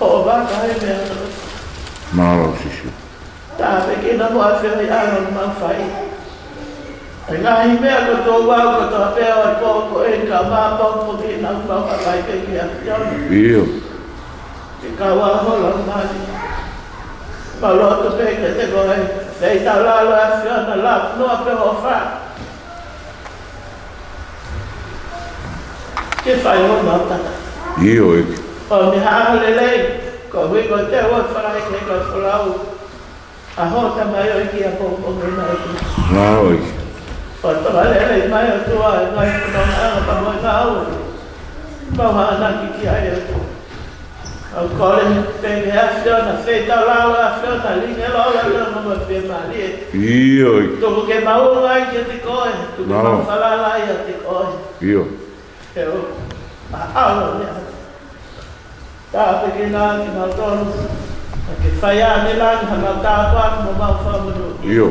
Ho waka e mea. Malo sisi. Tā peke na mua whioi aro ma whai. E ngahi mea ko tō wau ko tō pēo e kōko e ka māpaupo ki nā whauka kai peke a whiona. Iyo. Ke ka wahola mani. Ma loto peke te koe. Sei tau lalo a whiona la noa pe ho wha. Ke whai o nā tata. Iyo eke. O mi hāle lei. Ko hui ko te ua whai ke ka whalau. A hota mai o iki a pōpō mena eki. Malo eke. O toa lele mai o tua e ngai whanonga anga pa moi ngā au. Mau hana ki ki ai o tua. Au kore penge a whiona, whetau lao a whiona, linge lola lona ma whi mali e. Iyo eke. Tuku ke maunga i ki te koe, tuku mau whalala i a te koe. Iyo. E o, a aula mea. Tā peke nā ki mau tonu. A ke whai ane langi ha mau tāpāku mo mau whamunu. Iyo.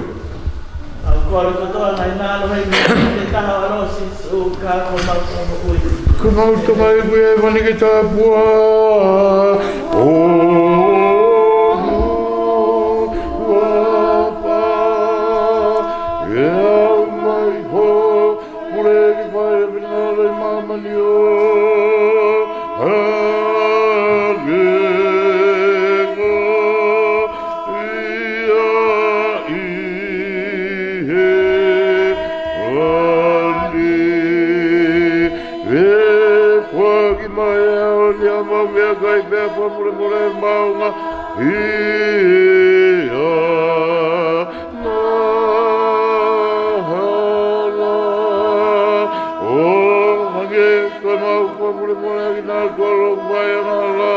Au kore kotoa nai nālo hei te taha arosi su kā ko mau whamu ui. Ka mau tama e koe e wani ke tā pua. Wapa. E au mai ho. Mure ki whae e winare mamani o. Kai pe po mure maunga ia na hala o hage kai mau po mure ki na kolo vai hala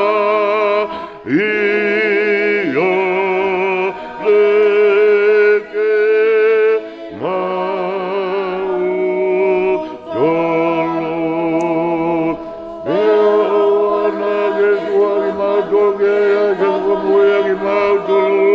ia leke mau dolo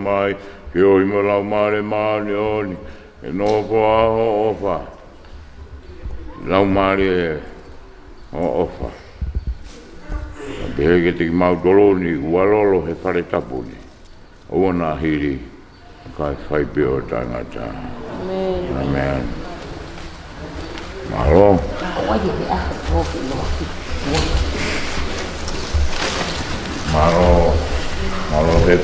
mai ke o ima lau mare mare oni e no ko aho ofa lau mare o ofa a behe ke te ki mau doloni ualolo he pare tapuni o na hiri kai whai pio tangata amen malo malo he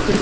For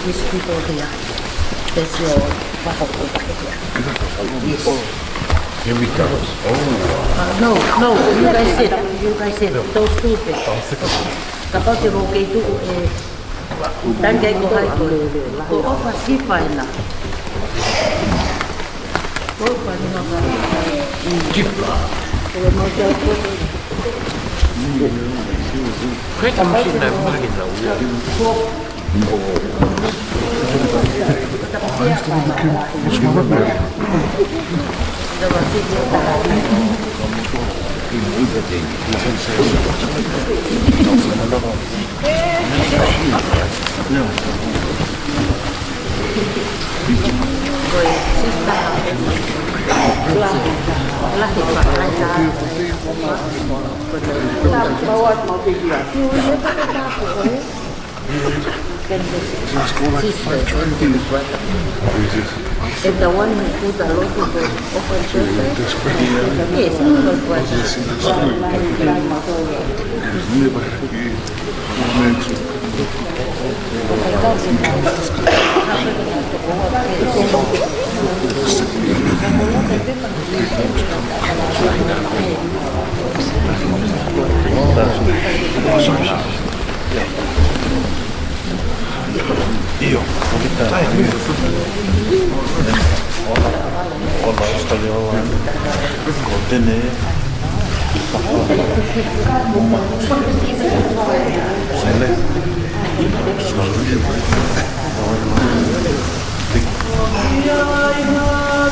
these people here, that's your over here. Here we go. No, you guys sit, those two things. Kapag yung okay to, tangay ko hay ko ofa si fine na. Ko pa ni mga Jipa. 그게 정신 나쁘겠다. And the one who put a lot of open shelter? Yes, Io, Olha, escolheu lá, contener, Ai, ai.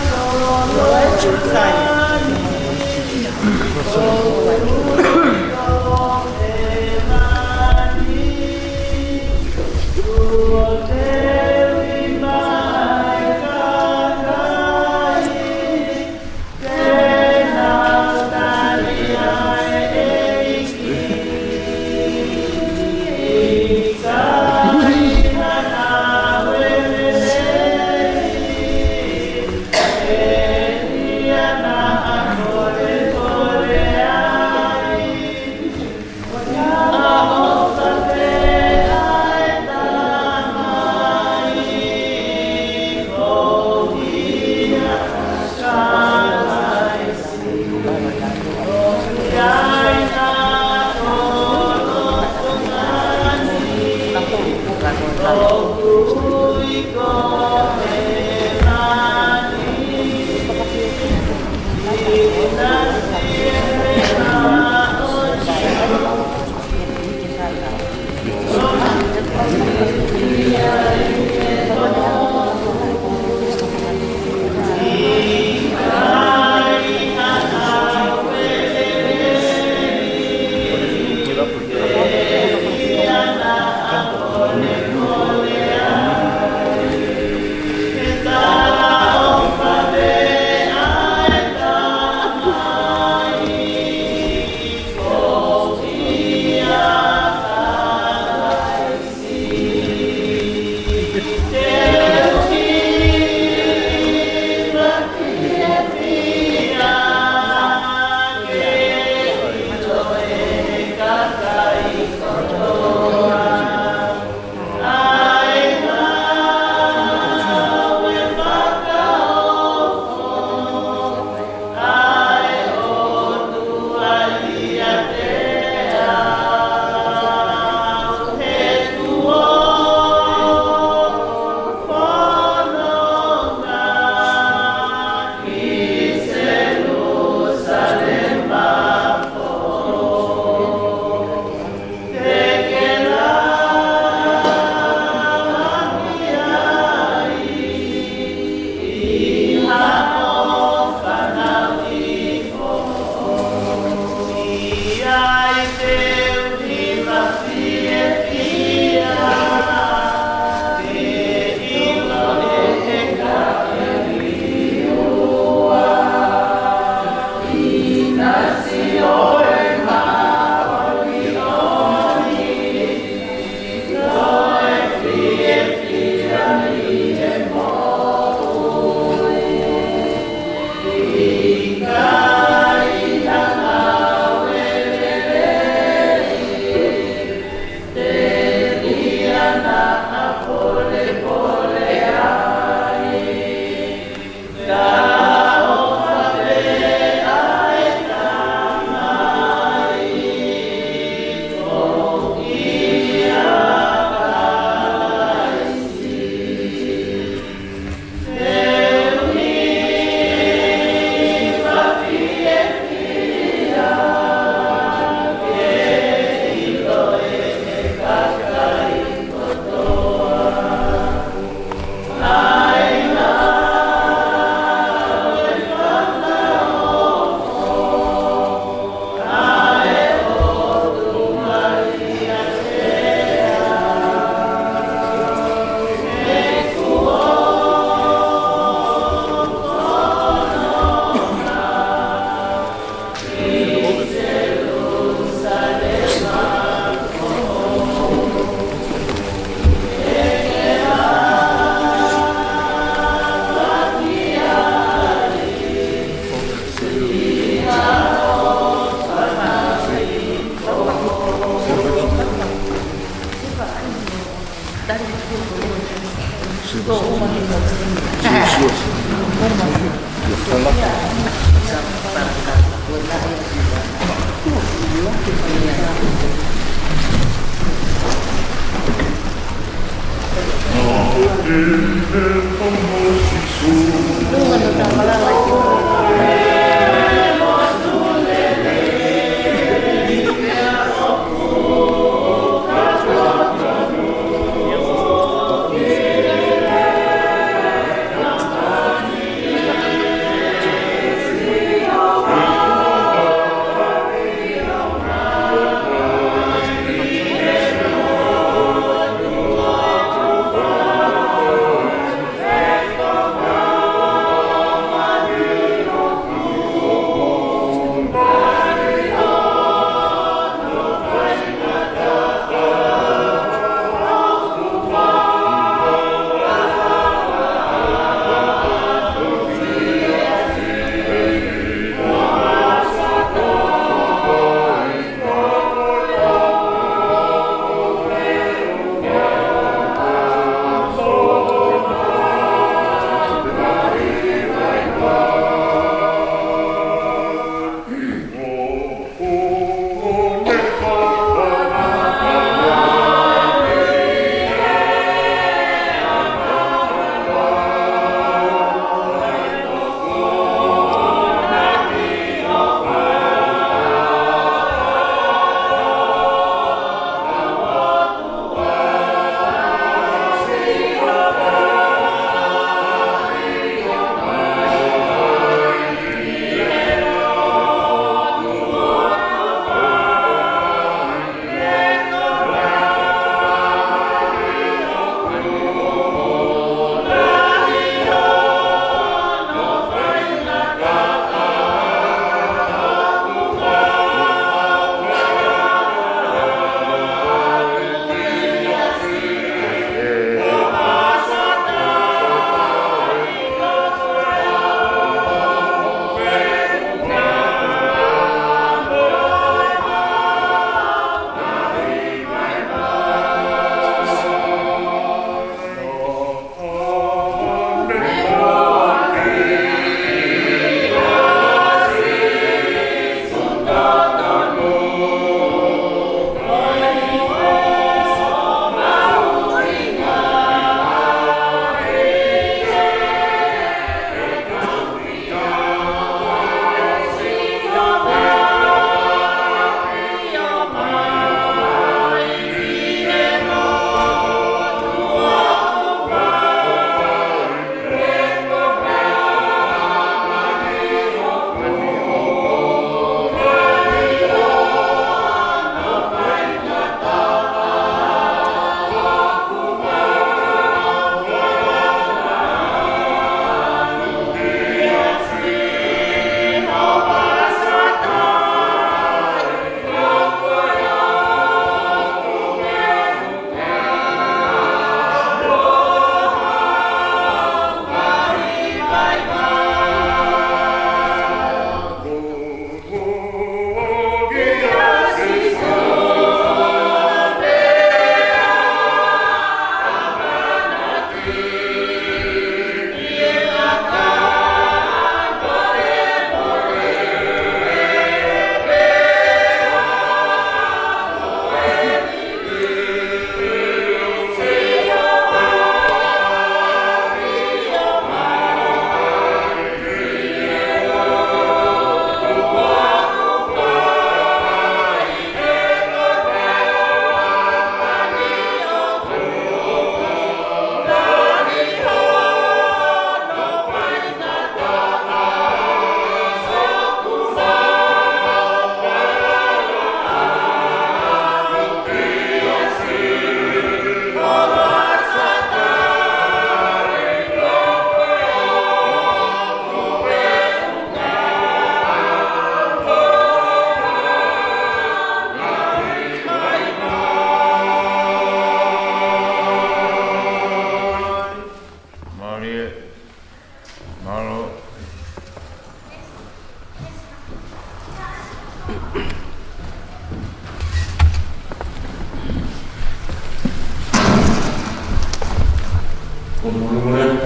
Onehunga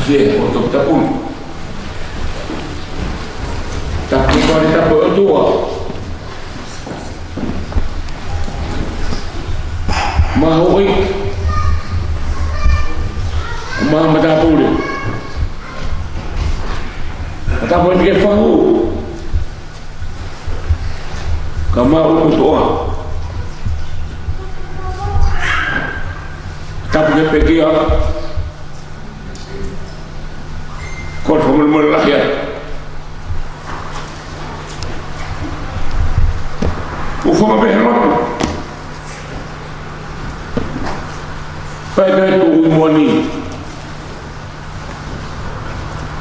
Masih untuk tapun. Tapi kalau kita berdua, mahu mahu matapun. Matapun dia fahu. Kamau berdoa. Tapi dia pergi kau formal lah ya. Ufo berhelot. Pada itu umoni.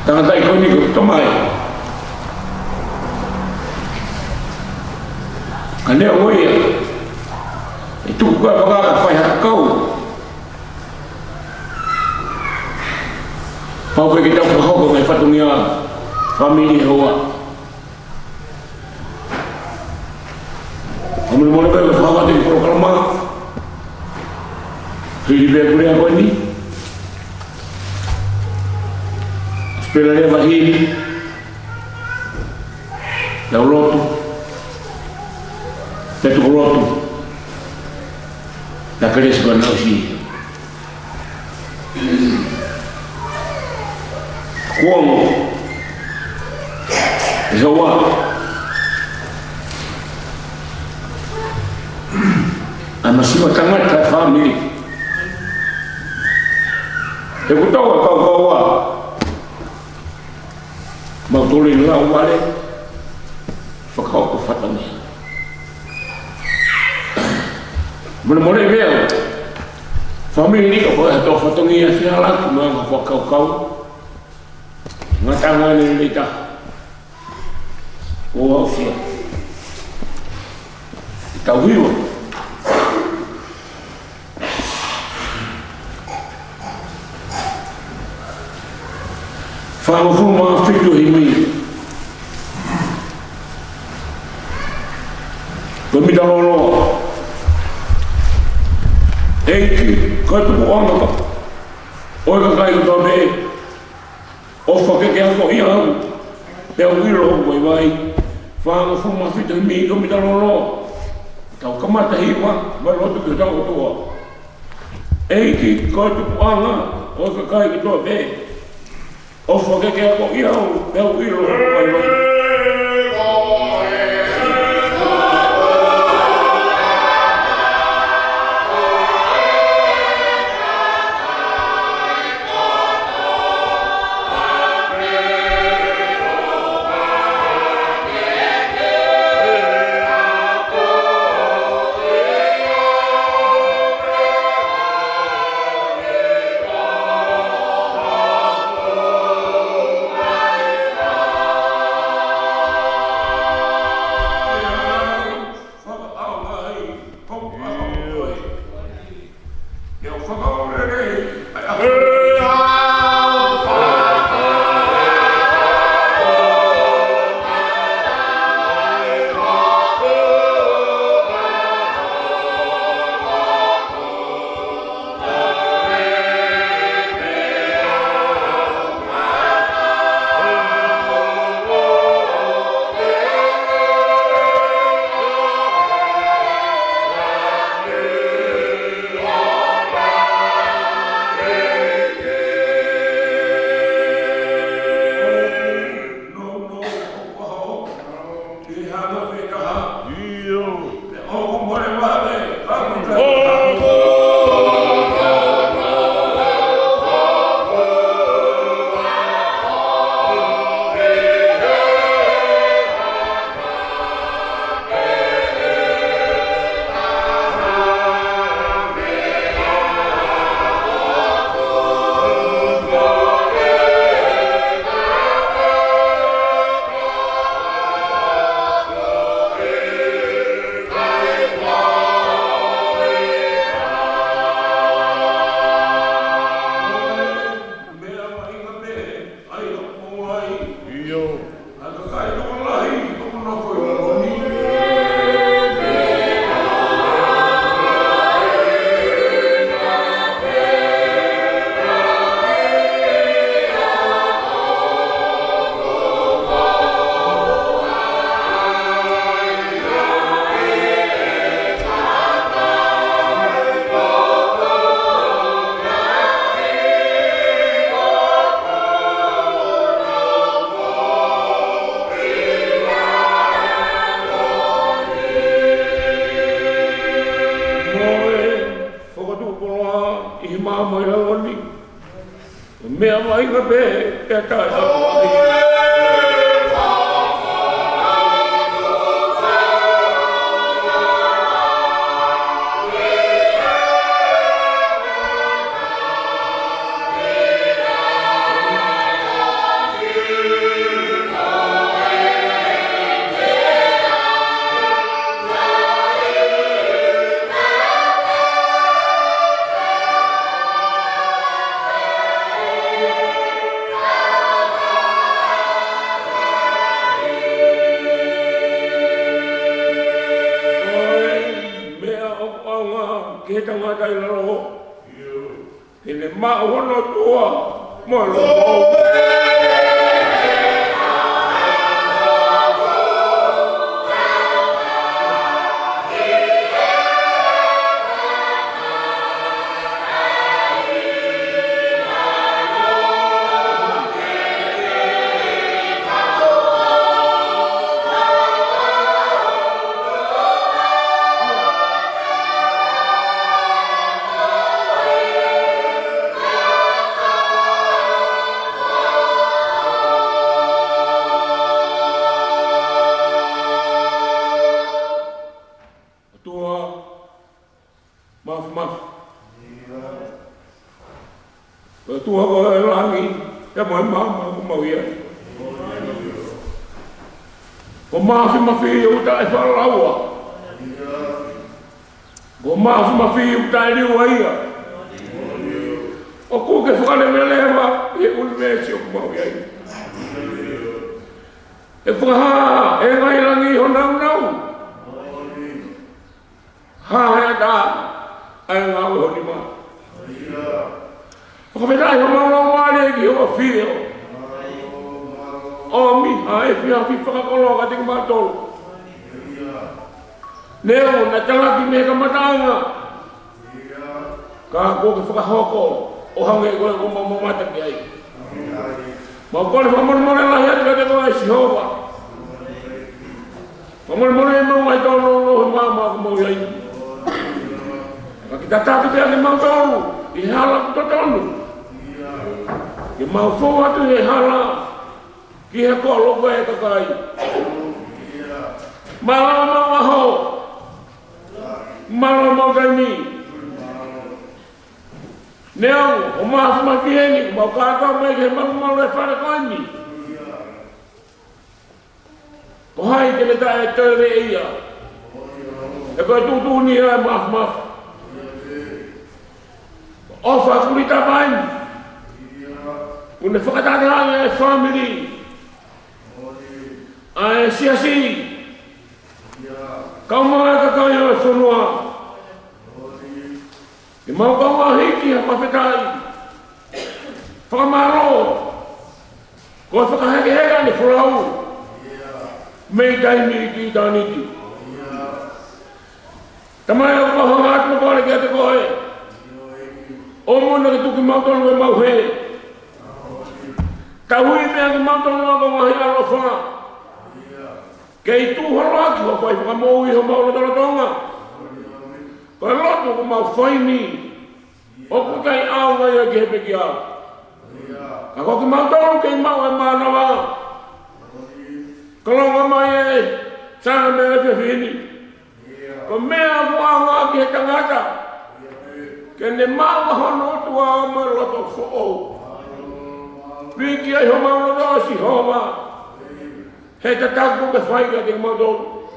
Tangan tak ikut ni ketomai. Anda oi. Itu bukan apa faham kau. Kau kita faham dengan fatunya family hawa. Kamu boleh berfaham dengan program hidup boleh apa ni? Sepeda dia bahir, daulat, tetu daulat, nak kerja sebenarnya sih. Kuang, Jawa, masih matang tak family. Aku tahu kau mau tulis lah balik, fakau kefatanya. Mula-mula dia, family ni kau boleh tahu fatungnya sialan, cuma fakau kau. Ngatangan ni kita, wow sih, tahu hiu. Faham Fonua fitu himi. Pemida lolo. Kau tu buang apa? Oi kai tu be. Ofa ke aku yang wilo vai. Faham Fonua fitu himi pemida lolo. Kau kemata hiwa, baru tu kita tahu tu. Kau tu buang ah. Oi kai tu be. Ofa que aku yang wilo vai. I mama I loni. Mea mai ka pe te tai. Tua ko langi, ya mai mama ko mau ia. Ko mafi uta e whalaua. Ko mafi uta e liua ia. O ku ke whakalewelewa, e unimesi o ko mau ia. E whakaha, e ngai langi ho nau. Ha hea da, ai ngau ho ni maa. Whakawhetai ho mau maare ki ho whio. O mi, a e whia whakakolo ka tika mātoro. Neo, na talaki me ka matanga. Ka koke whakahoko, o hange koe ko mamata ki ai. Mau kore whakamoremore lahi ati ka te koe ai Sihova. Whakamoremore e mau ai tono lohi mama ko mau iai. Ka ki tataki pia ki mau tono, I hala ku tonu. Ke mau fō atu he hala, ki he kolo koe e kakai. Malama mau aho, malama mau kaimi. Neo, o maafu mawhiheni, mau kātau mai ke mau e whare kaimi. Ko hai ke le tae e tere ia. E koe tūtū ni e maafu. Ofa Kulitapa ini. Une whakatata e family. A e siasi. Kau mai kakai e Fonua. I mau kau hiki ha pawhetai. Whakamaro. Ko whakaheke ni whulau. Mei taimi ki tāniti. Tamai o kahangat mo kore ki ate koe. O mona ki tuki mautonu e mau he. Tahui mea ki mautonu a mahi alofa. Kei tūharo aki ho whai whakamou I ho maula taratonga. Koe loto ko mau whaini. O kukai au ngai a ki hepe ki au. Ka koki mautonu kei mau e mānawa. Kalonga mai e sana mea e whini. Ko mea kuanga ki he tangata. Kene maua hono tua o ma loto fo'ou. Piki ai ho maua loto si homa. He te taku ke whaika te mautonu.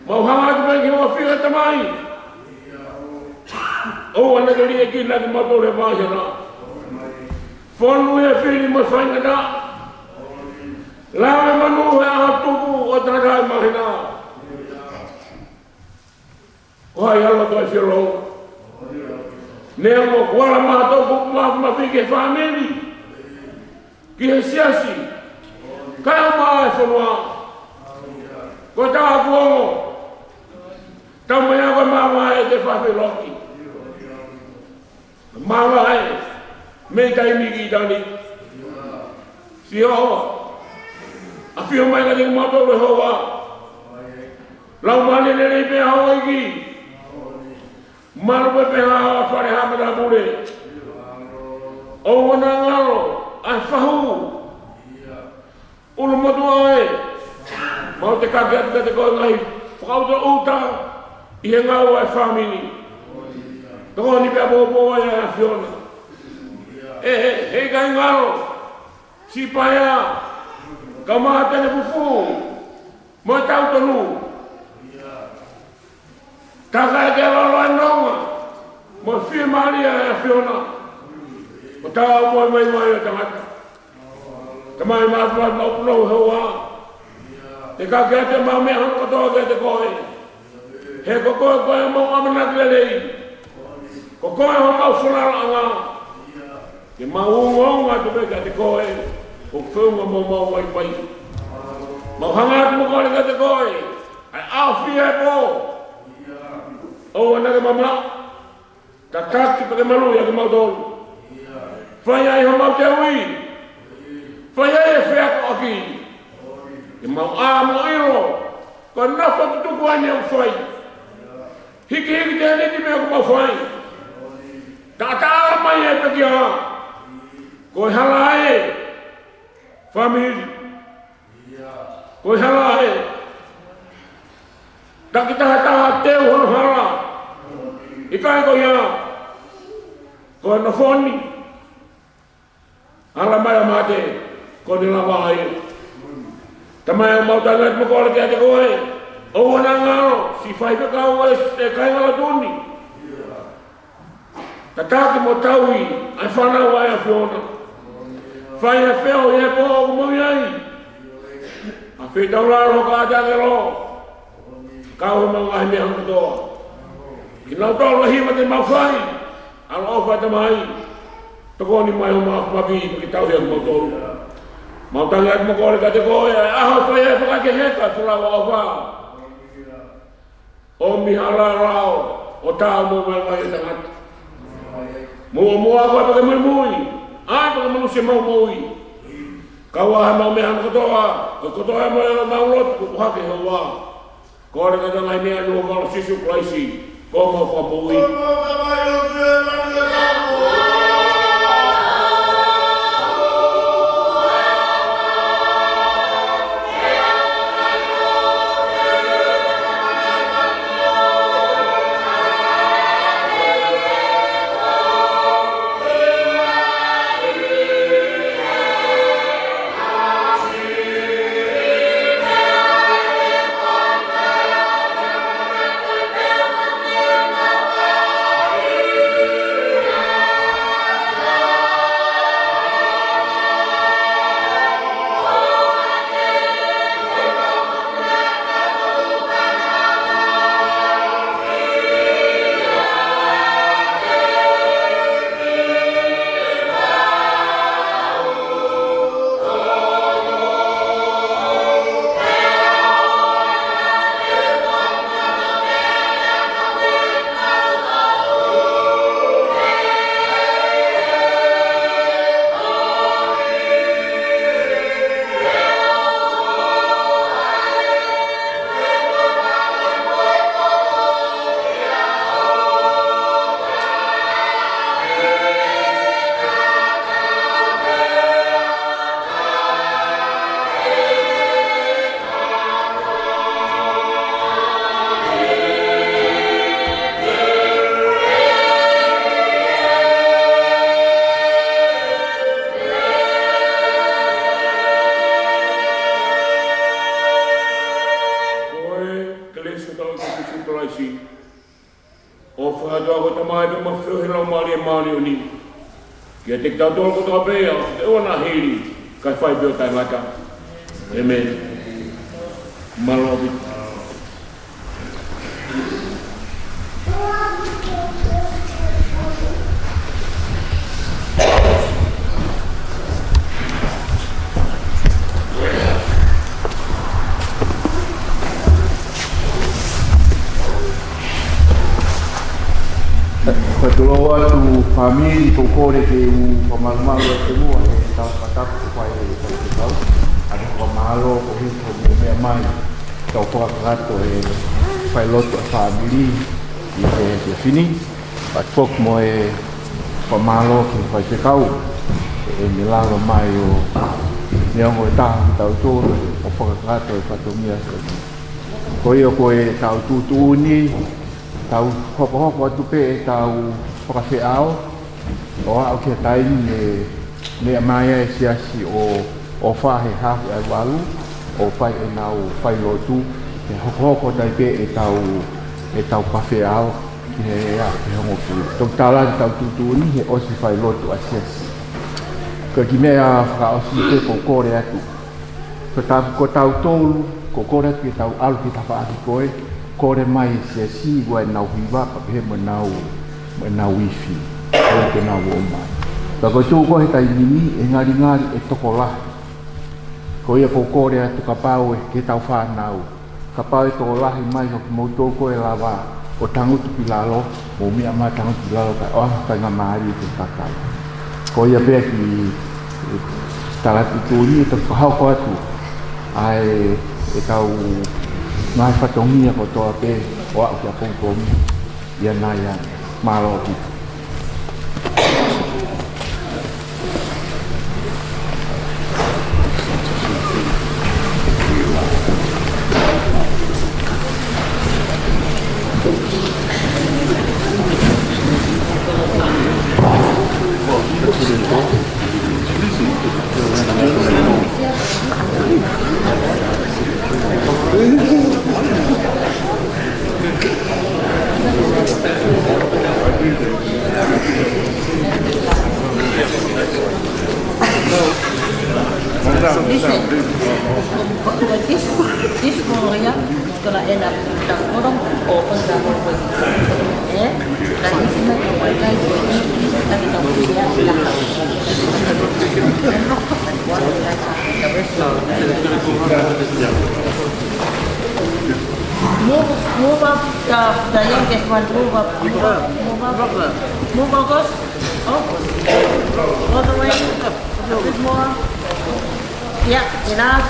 Mau hanga te peki hoa whika tamai. O ana ke lia ki na te mautonu he mahina. Fonu e whini mo whainga ta. Lawe manu he aha tuku o takai mahina. O hai hala toi whirou. Nea mo kuala mātou kuku maafu mawhike whameri. Ki he siasi. Kai o maa e Fonua. Ko taha kuongo. Tau mea koe maa e te whawhi loki. Maa e. Mei taimi ki tani. Si hoa. A whio mai ka te mātou le hoa. Lau mani ne rei pēa hoa iki. Malu peha fare hamada bure. O wana ngalo ai fahu. Ulu motuai. Mau te kaget te ko ngai. Frau de uta. Ia ngau ai family. Toko ni pe bobo ya Fiona. Kai ngalo. Si paya. Kamata ne fufu. Mo tau tonu. Taka ke lolo nonga. Mo fi Maria ya Fiona. O tau mo mai mai tangata. Tamai ma no hawa. Te ka ke te ma me han ko to ke te koi. He ko ko mo amana lei. Ko ko ho ma fula anga. Ke ma u nga to be ka te koi. O funga mo mai pai. Mau hanga mo ko ke te koi. Ai afia po. O na mama. Tatak ki pa malu ya ke mau dol. Fai ai ho mau te ui. Fai ai fe ko aki. Ke mau mo iro. Ko na fa tu ko ani o fai. Hiki te ni me ko mau fai. Ta mai e pe kia. Ko halai. Family. Ko halai. Tak kita hata teu hono hala. Ikai ko ya. Ko no foni. Ala mai mate. Ko ni lava ai. Tamai mau talat mo ko ke ko ai. O wana ngalo si fai ka o e kai ngalo tuni. Tataki mo taui ai fana wa ya Fiona. Fai a feo e po mo ai. A fe taula ro ka ja ke ro. Kau mengahi me hang to. Kina to lo hi mate ma fai. Al ofa te mai. To ni mai ma ki tau ya mo to. Mau tangat mo ko ka te ko ya. Ah fai e fa ke heta sula wa ofa. O mi hala rao. O ta mo mai tangat. Mo apa pa mo moi. Ah pa mo se mo moi. Kawa mau me hang to. Ko to mo lot ko ha ke hawa. Kau ada kata lain ni anu kalau sisu klaisi, kau mau fabui. Kia te tau tō koto apea, e wana hiri, kai whai peo tai ngata. Amen. Malobi. Patoloa tu famili kokore ke u pamalo e te mua e tau pataku te pai e te tau. Ane pamalo ko hito me mea mai. Tau whakakato e pai lotu a famili. te fini at fok mo e pamalo ki fai te kau e me lalo mai o neongo e taha ki tau tōru o whakakato e whatomia ko ia ko e tau tūtū ni tau hoko atu pe e tau whakawhiao o au kia taini ne maia e siasi o whahe hafu ai walu o pai e nau pai lotu e hoko tai pe e tau pawhiao ki he ea ki hongo pui tau tālani tau tūtū ni he osi whai lotu a siasi ka ki mea whakaosi te ko kore atu ko tau tōru ko kore atu ki tau alu ki tawha atu koe kore mai siasi ua e nau hiwa pa he mo nau wifi o ke nau o mai ka ko tū ko he tai nini e ngari e toko lahi ko ia ko kore atu ka pau e ke tau whanau ka pau e toko lahi mai ko moutou ko e lava o tangutu pilalo o mia ma tangutu pilalo ka o ka ngā maari te kakai ko ia pia ki taratu tūni e tau hau ko atu ai e tau ngai whatongia ko toa pe o au kia pongpongi ia nai a malo ki This Korea is gonna end up the bottom open the whole way. Yeah? Like this is not the white guy to eat this and the Korea Move up the youngest one, move up, August. All the way, a little bit more. Yeah, enough.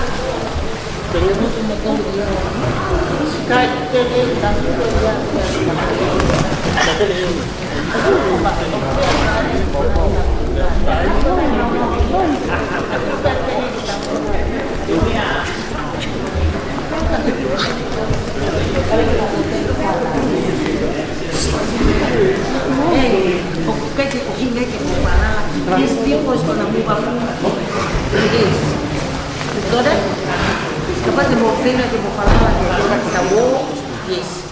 These people is going to move up. It is. Got it? Kapag mo feel na mo fala na kita wo, yes.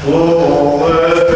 Oh,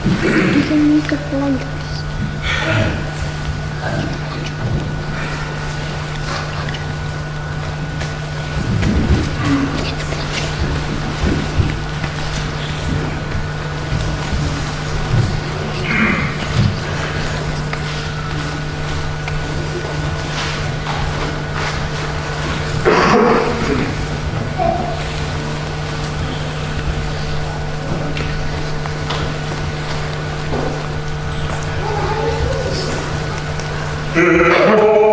You can make a blankets. Oh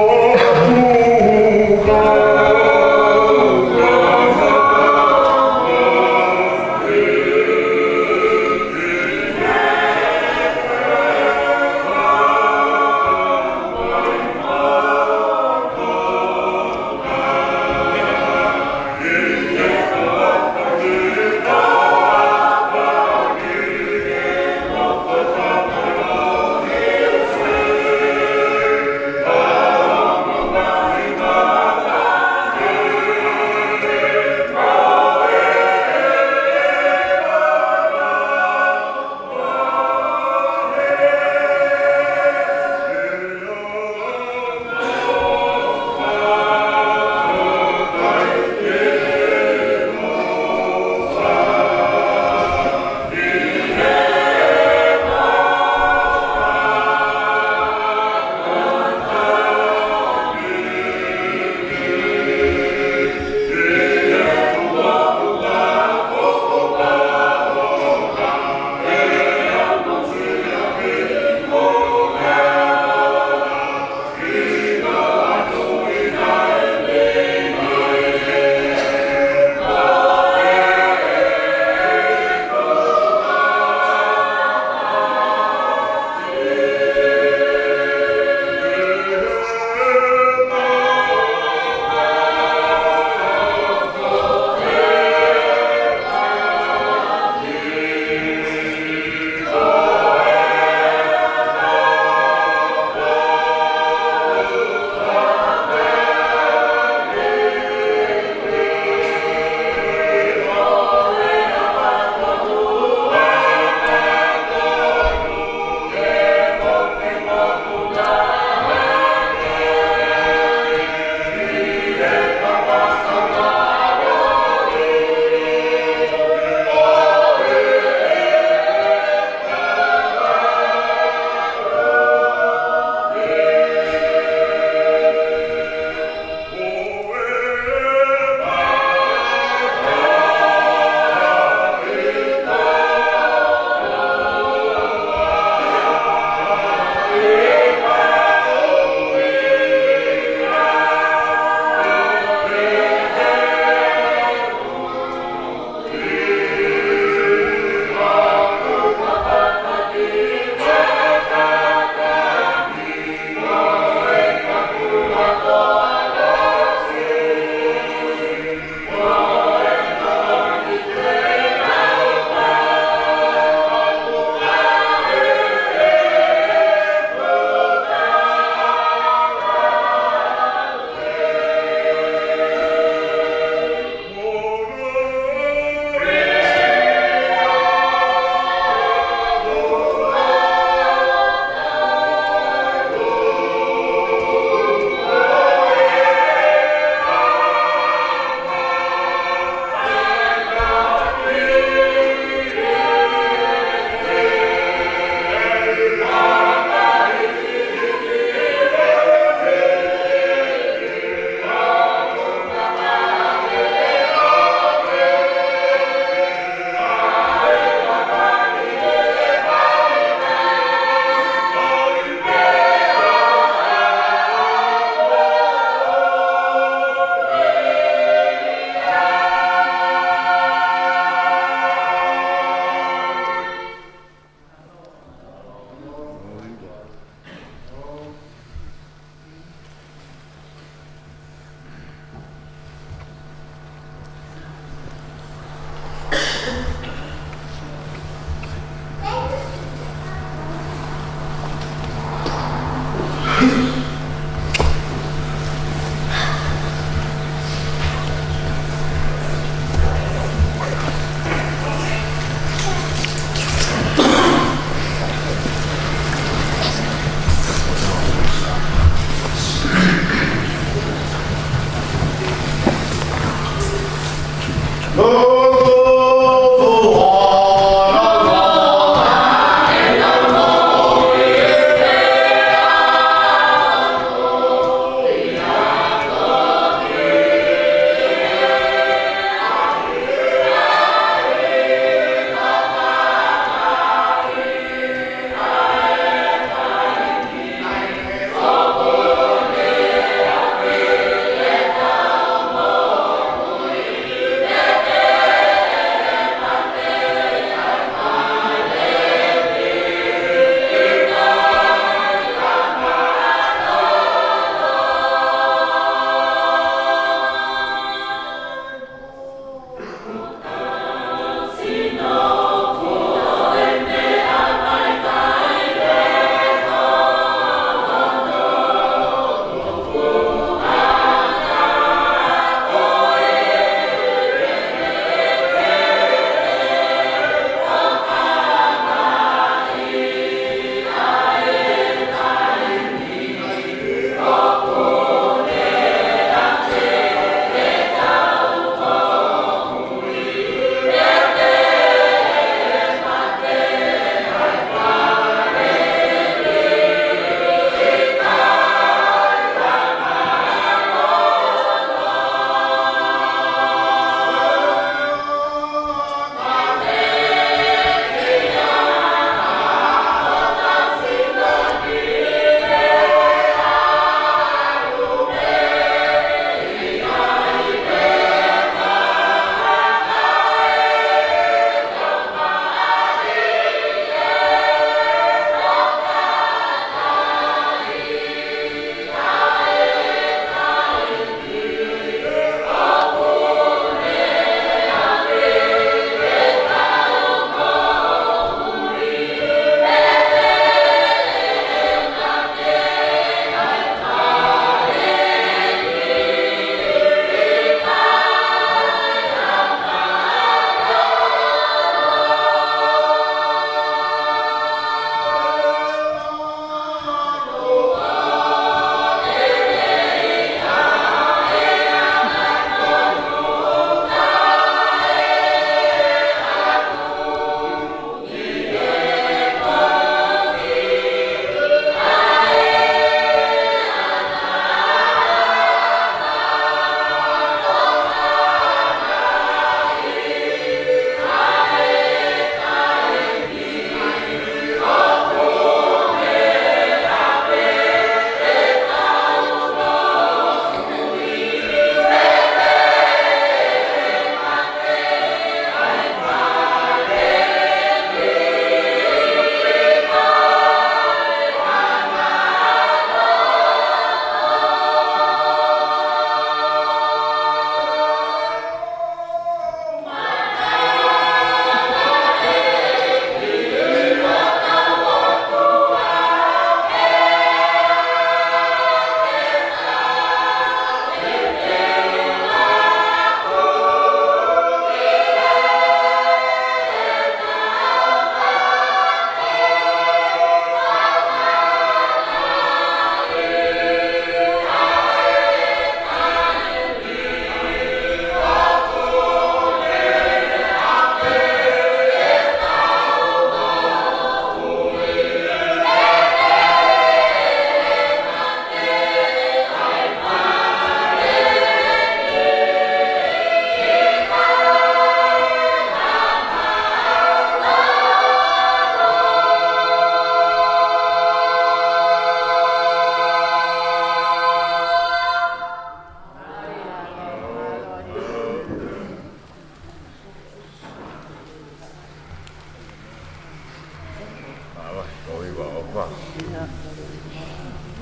Wah.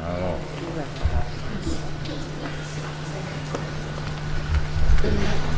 Oh. Sim,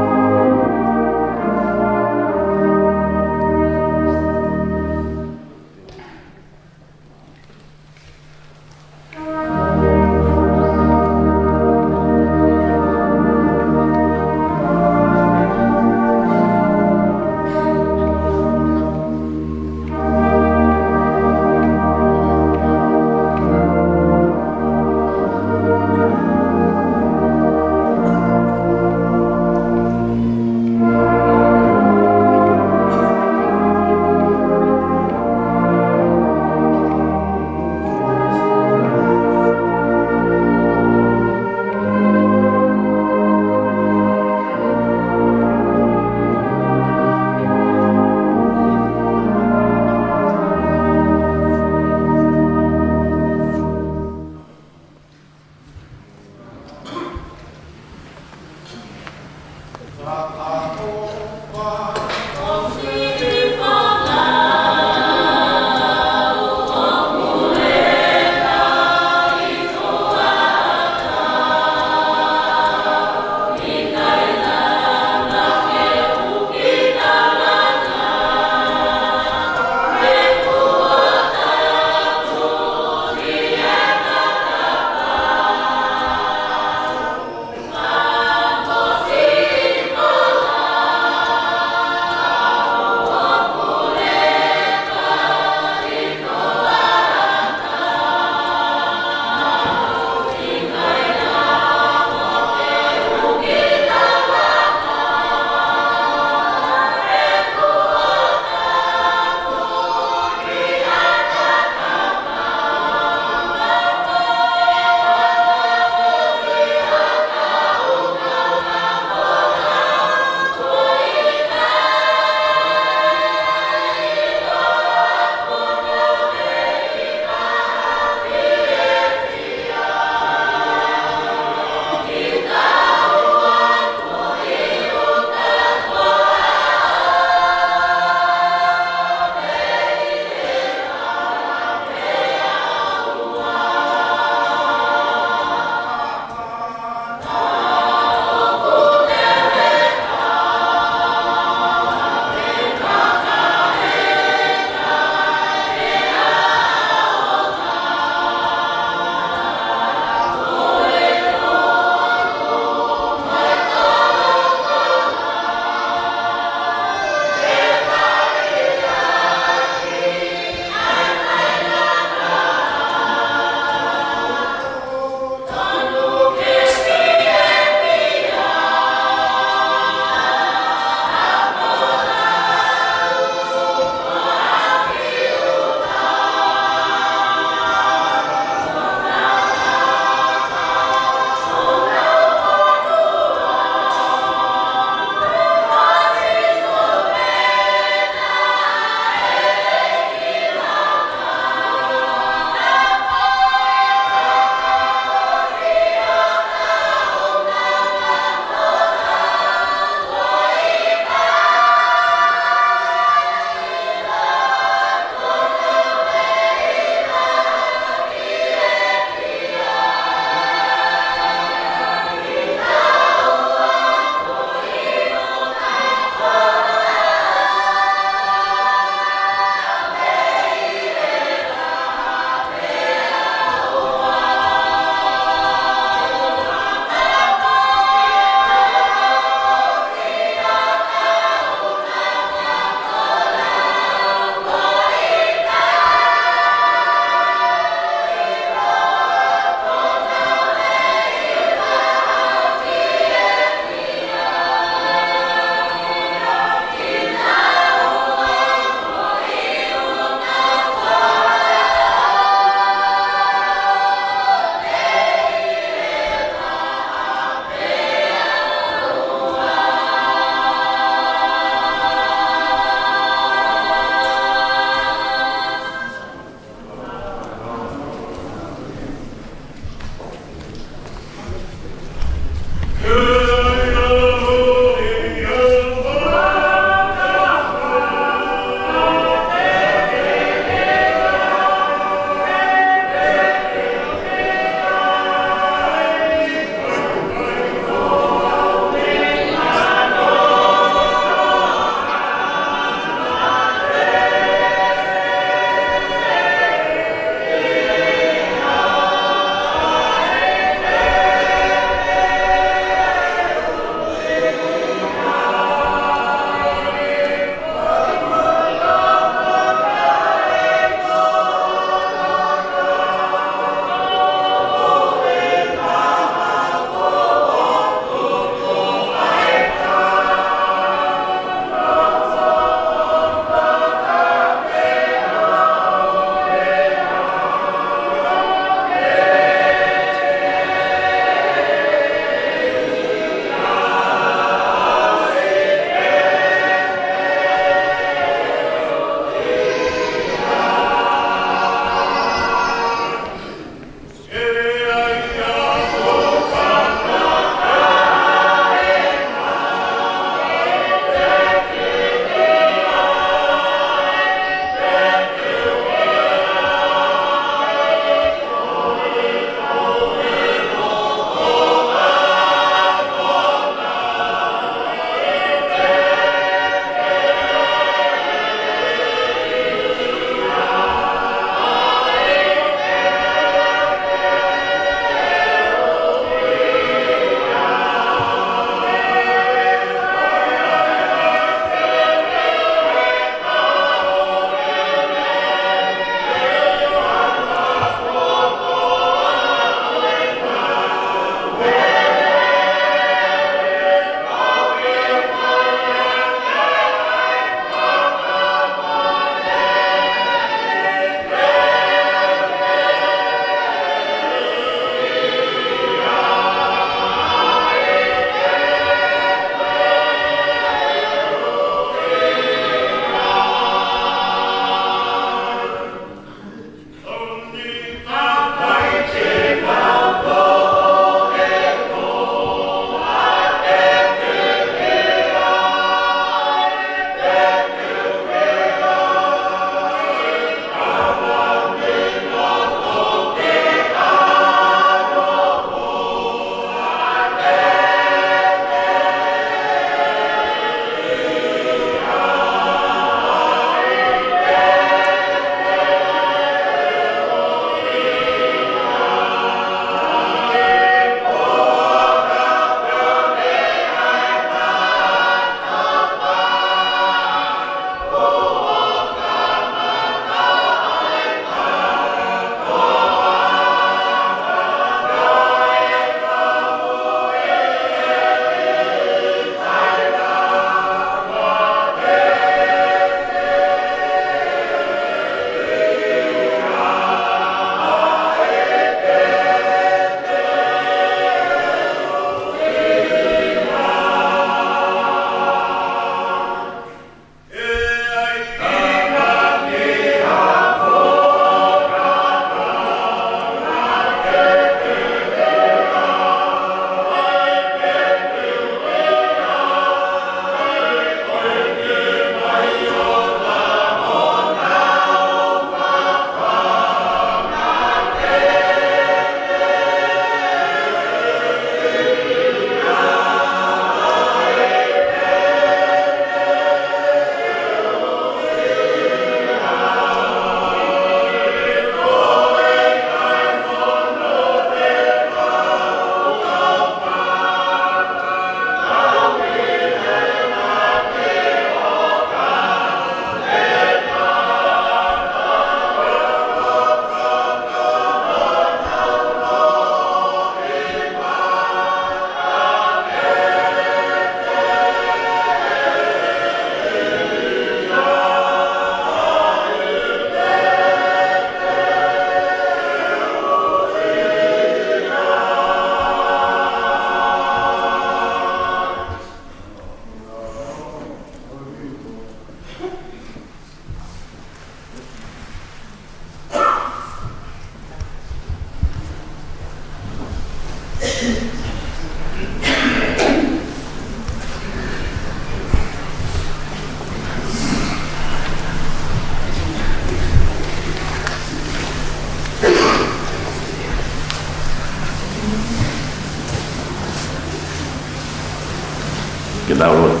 daulot.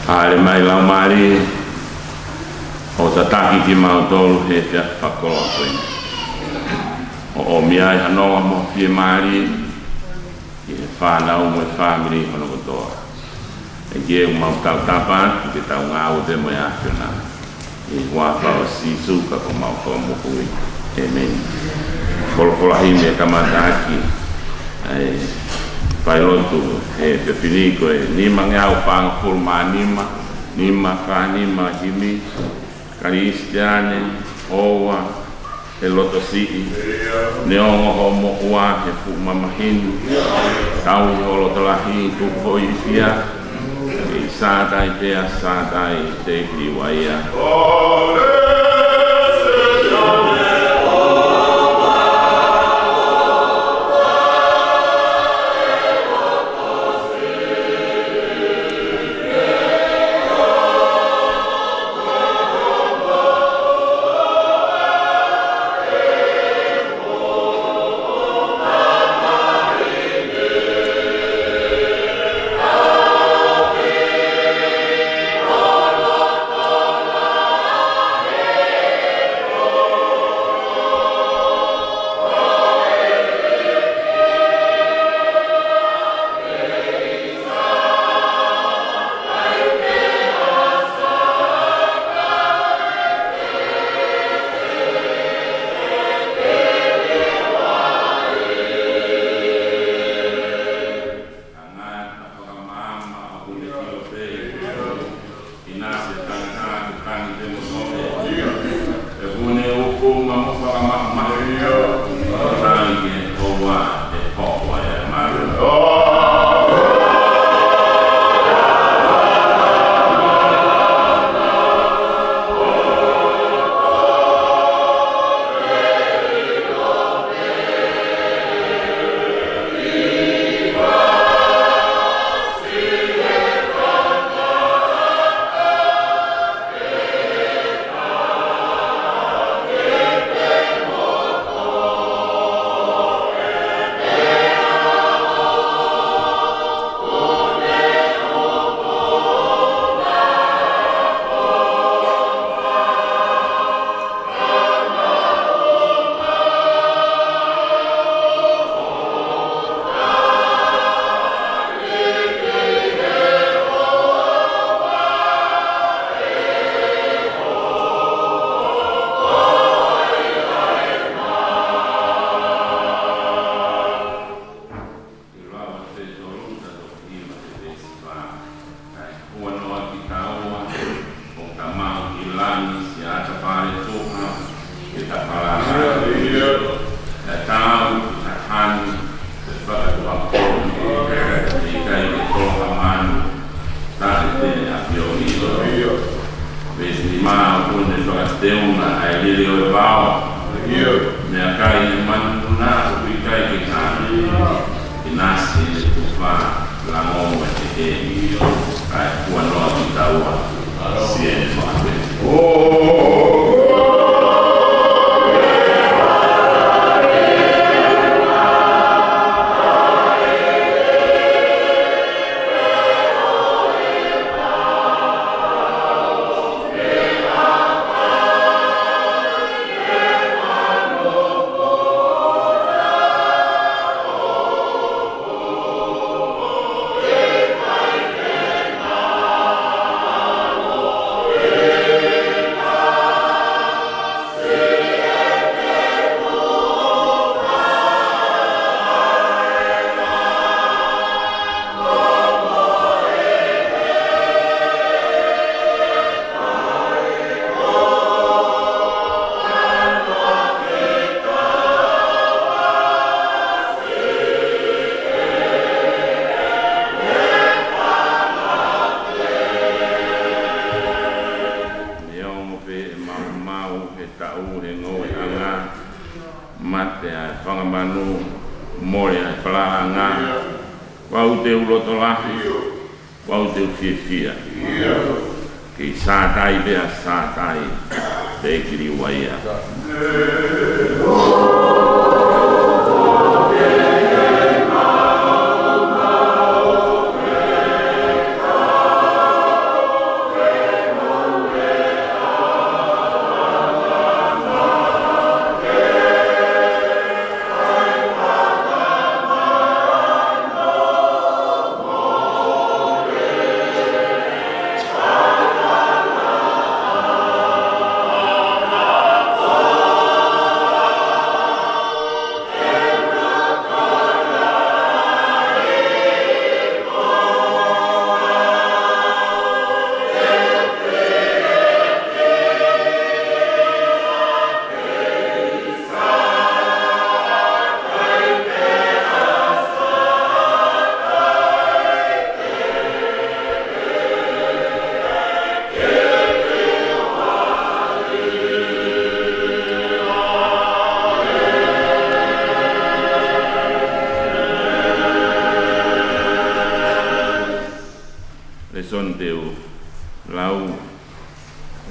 Ale mai lau mari o tataki ki mautolu he fia whakolo o miai hanoa mo fie mari i he whanau mo e whamiri hono kotoa. E gie u mau tau tapa ki te tau ngā o te mo e awhina. I hua whawa sisu ka ko mau whawa mokui. Amen. Wholofolahi me kamataki. Pailotu e pepiniko e nima ngau whanga fulma nima whanima himi Karistiane, Owa, e loto sii, neongo ho mo'ua, he fu mamahini, tau ho loto lahi, tupo i fia, e sādai pea, sādai te ki waia.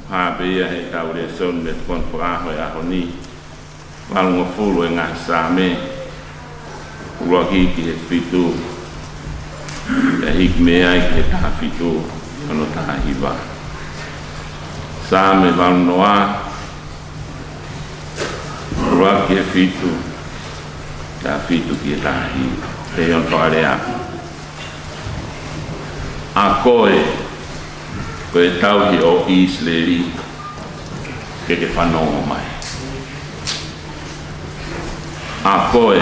Pāpea he tau rea son me kon whakaho e aho ni. Walunga fulu e ngā sāme. Ulua hiki he whitu. E hiki mea i he taha whitu. Ano taha hiwa. Sāme walunga. Ulua ki he whitu. Taha whitu ki he taha hi. Te on whakarea. A koe. Koe tau hi o Israeli. Ke whanonga mai. A koe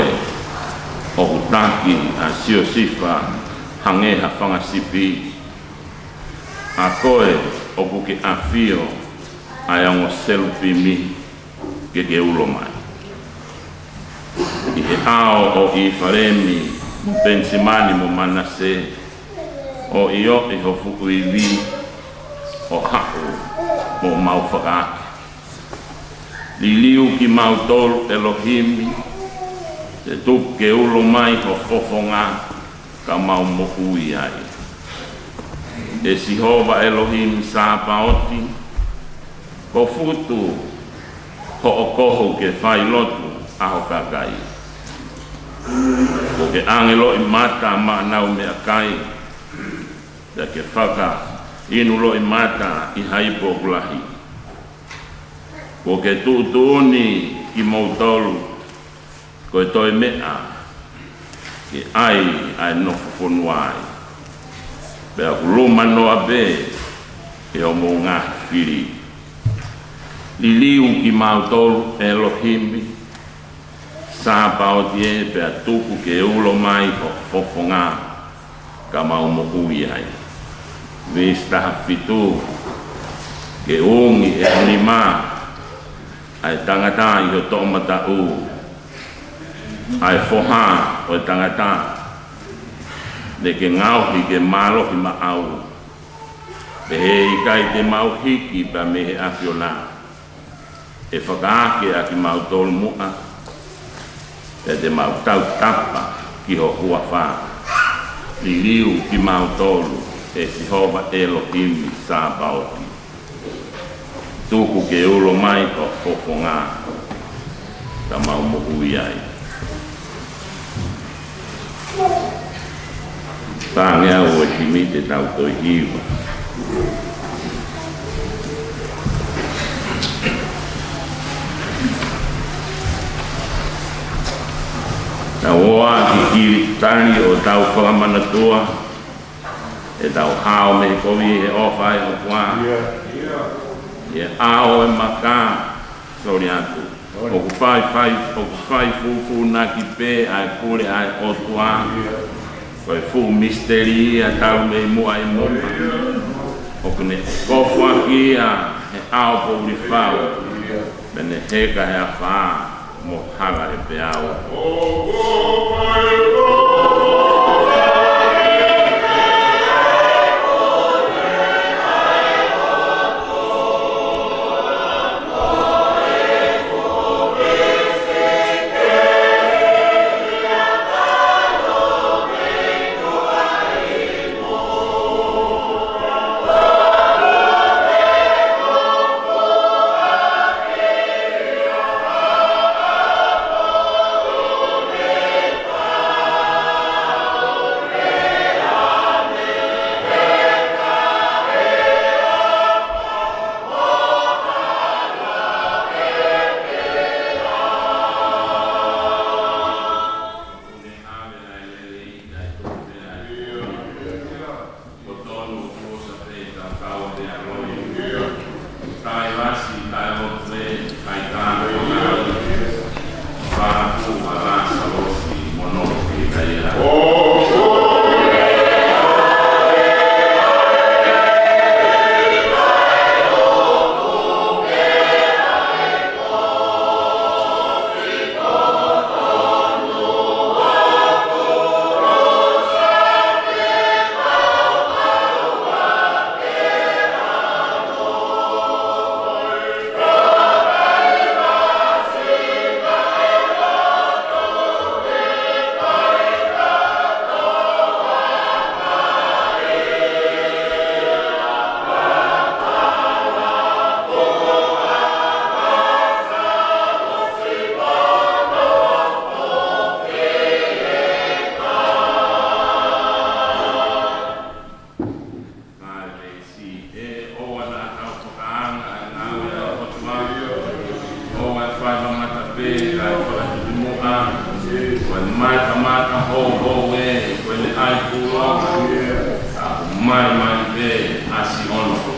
o hutaki a sio sifa hangeha whangasipi. A koe o buke a fio a yango selupi mi ke ulo mai. I he ao o i wharemi mo pensimani mo manase o i o i ho fuku i vi o haku mo mau whakaake. Liliu ki mau tolu Elohimi te tuke ulo mai ho fofonga ka mau mohui ai. E Sihova Elohim sa paoti ko futu ho okoho ke whai lotu aho kakai. Ko ke angelo i mata ma nau mea kai te ke whaka inu lo i mata i haipo kulahi. Ko ke tuutuni ki mautolu ko e toi mea ki ai nofu Fonua ai. Pea kuluma noa be e o mo ngā whiri. Liliu ki mautolu Elohimi sa paoti e pea tuku ke ulo mai ho fofonga ka mau mohui ai. Vista hafitu ke ungi e anima ai tangata i o tomata u ai foha o tangata de ke ngau hi ke malo hi ma au be i kai te mau hiki pa me he afiona e whakaake a ki mau tolu mua e te mau tau tapa ki ho hua wha li liu ki mau tolu e Sihova Elohim sa baoti tuku ke ulo mai o fofonga ka mau mohui ai. Tānge au e kimi te tau toi hiwa. Na oa ki kiri tani o tau whakamanatua e tau hao me kovi e ofai o kua. E ao e maka sori atu. O ku whai fufu na ki pe ai pule ai o tua. Koe fu misteri a tau me mua i mua. O kune kofua ki a he ao pouri whau. Mene heka he a whaa mo haga e pe au. mai kamata ho e wele ai pulo mai be asi ono ko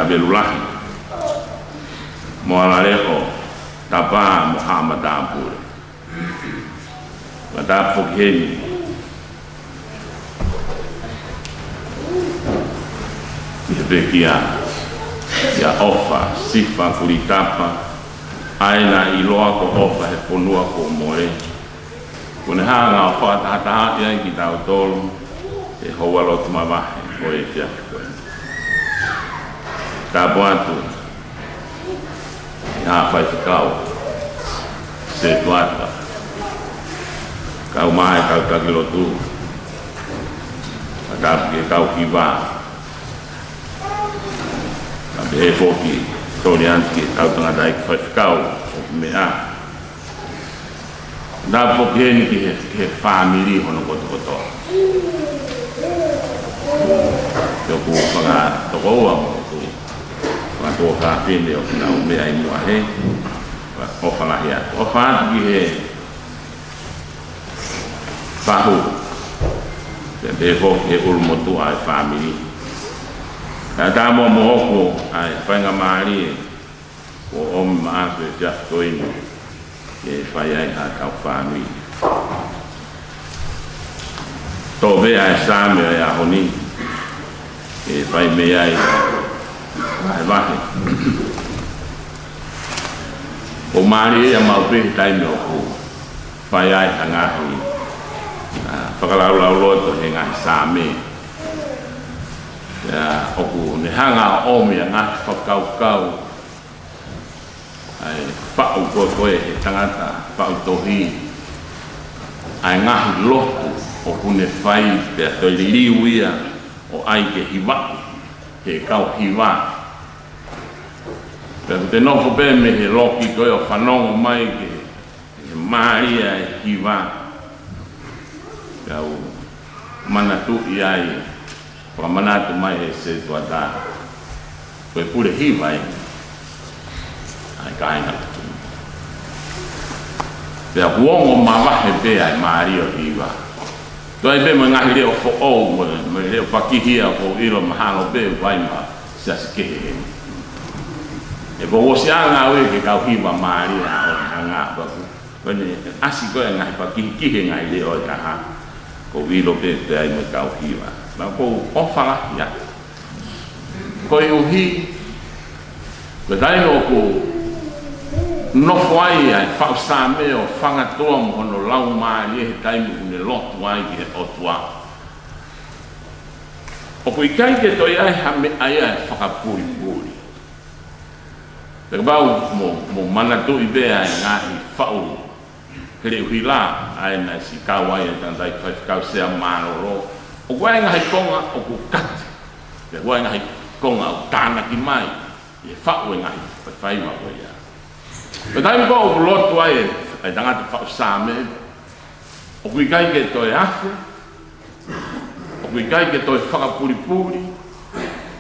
Belulahi Moalareho Tapa Muhammad Abur Pada Fogheni Bekia Ya Ofa Sifa Kulitapa Aina Iloa Ko Ofa He Fonua Ko Moe Onehunga Ofa Tahataha Ia Kita Utolu E Howalo Tumavahe Oe Fiafiko Tabuatu ya fai kau se tuata kau mai kau kagilo tu ada ke kau kiba abe foki torianti kau tengah dai fai kau mea da foki ni ke family hono koto yo ku panga to go Tua kafin dia kena umbi air muahe, ofalah ya, ofat gihe, tahu, jadi fok he ulmutu ay family. Ada mau mohoko ay pengamali, om maaf just going, fayai atau family. Tobe ay sami ay ahoni, fay meyai. Vai o mari ya mau pe tai no ko vai ai hangahi whakalau to henga same ya oku ne hanga o me nga whakau ai whau ko e tangata whau tohi ai ngahi lotu o o kune whai te atoi liu ia o ai ke hiwa, he kau hiwa. Pea te nofo pe me he loki koe o whanongo mai ke he maria e hiwa. Pea u manatu i ai, whamanatu mai e se tuata. Koe pure hiwa e, ai kainga tu. Pea huongo mawahe pe ai maria o hiwa. Toi be mo ngahi leo fo o mo leo pakihia ko ilo mahalo be vai ma se asikehe. E bo osianga we ke kau hiwa mari a o hanga ba ko ni asi ko ngahi pakihi ngai leo ta ha ko ilo be te ai mo kau hiwa. Ba ko ofala ya. Ko uhi ko dai no ko no foi ai fa same o fanga toa mo no lau mai e taimi ne lot wai ke o tua o ko ikai ke to ai ha me ai ai fa puri puri te ba mo mana to ibe ai nga i fa o kele hila ai na si ka wai tan dai fa ka se amano ro o wai nga hai konga o ku kat te wai nga hai konga o tana ki mai e fa o nga hai fa ma ko ya. But I'm going to lot to I don't have to same. Or we guy get to Afu. Or we guy get to a puri puri.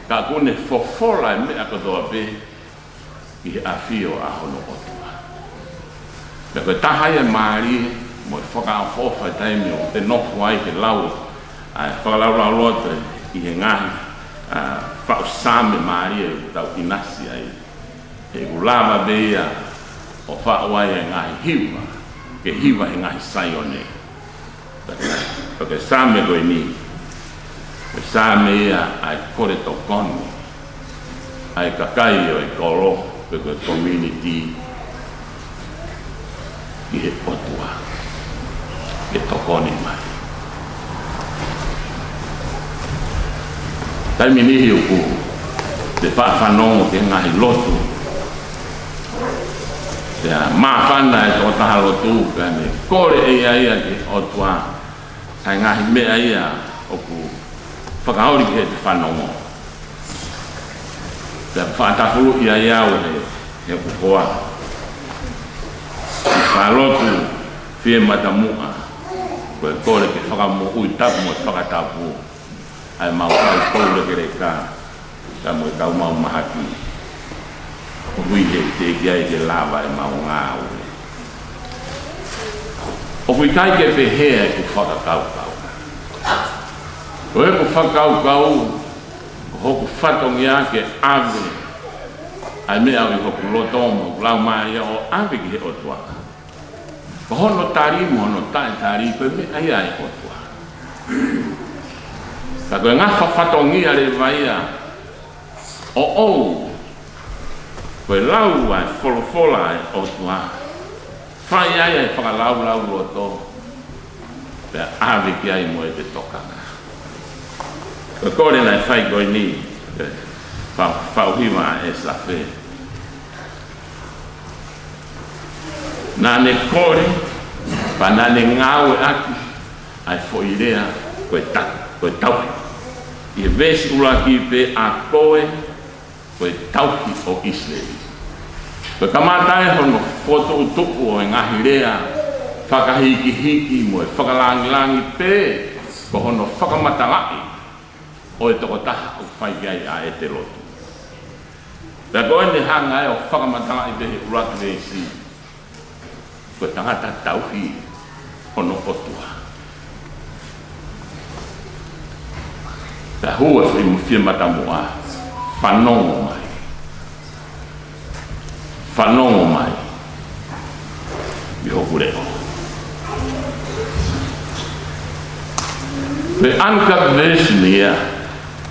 That going for 4 I met a do be. I feel a hono otua. The Tahaya Mari, my fuck for 4 time, the knock white loud. I follow a lot in a Same Maria without Inasia. Lava Bea. O whaawai e ngahi hiwa, ke hiwa e ngahi saione. Porque same koe ni, ke same ia ai kore to koni, ai kakai o e koro, pe koe community, i he otua, ke to koni mai. Taimi nihi uku, te whaafanogo ke ngahi lotu, ya mafana e o tahalo tu kane kore e ai ke o tua ai ngahi me ai o ku whakaori ke te whanongo te whaatafuru i ai au he ku koa i whalotu fie matamua koe kore ke whakamu ui tapu mo whakatapu ai mau kai koure ke reka ka mo kau mau mahaki hui he te kiai ke lava e mau ngā ue. O kui kai ke pehea e ku whakakau kau. O e ku whakakau kau, ko hoku whatongi a ke ave, ai mea au i hoku lotomo, lau mai o ave ki he otua. Ko hono tarimu, hono tae tari, koe me ai ai otua. Ka koe ngā whatongi a le vaia, o koe lau ai wholofola ai o tua. Whai ai ai whakalau loto. Pea awe ki ai mo e te tokanga. Koe kore nai whai koe ni. Whauhiwa e sa whe. Nā ne kore, pa nā ne ngāwe aki, ai whoirea koe tau. I vesi ulaki pe a koe, koe tauki o Israeli. Koe kamatai hono foto utuku o ngahi rea, whakahiki mo e whakalangi pe, ko hono whakamatangai o e tokotaha o whaigai a e te lotu. Pea koe ne hanga e o whakamatangai pe he uratu reisi, koe tangata tauki hono otua. Pea hua whi whia matamua, whanongo mai. Whanongo mai. I hoku reo. Pe uncut version ia,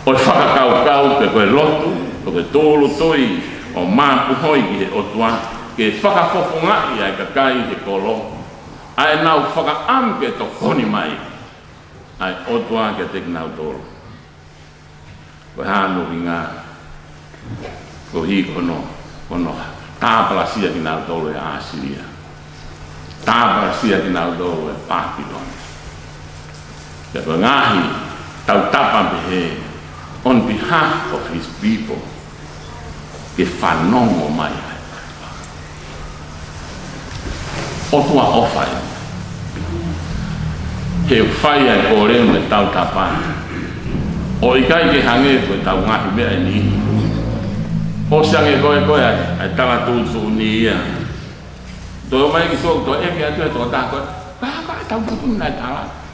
o whakakau pe koe lotu, o koe tōlo toi, o māpu hoi ki he otua, ke whakafofongai ai kakai he kolo, ai nau whakaamke to koni mai, ai otua ke te nau tōlo. Koe hānu i ngā, ko hi kono tāpalasia ki nau tōlo e Asiria. Tāpalasia ki nau tōlo e Papilon. Te ngahi tau tapa he on behalf of his people ke whanongo mai o tua ofai he whai ai o reo me tau tapa o ikai ke hange koe tau ngahi mea ni o sange koe ai tala tūtu ni ia tō mai ki tō eke atu e tō tā koe kaka tau putu nai tala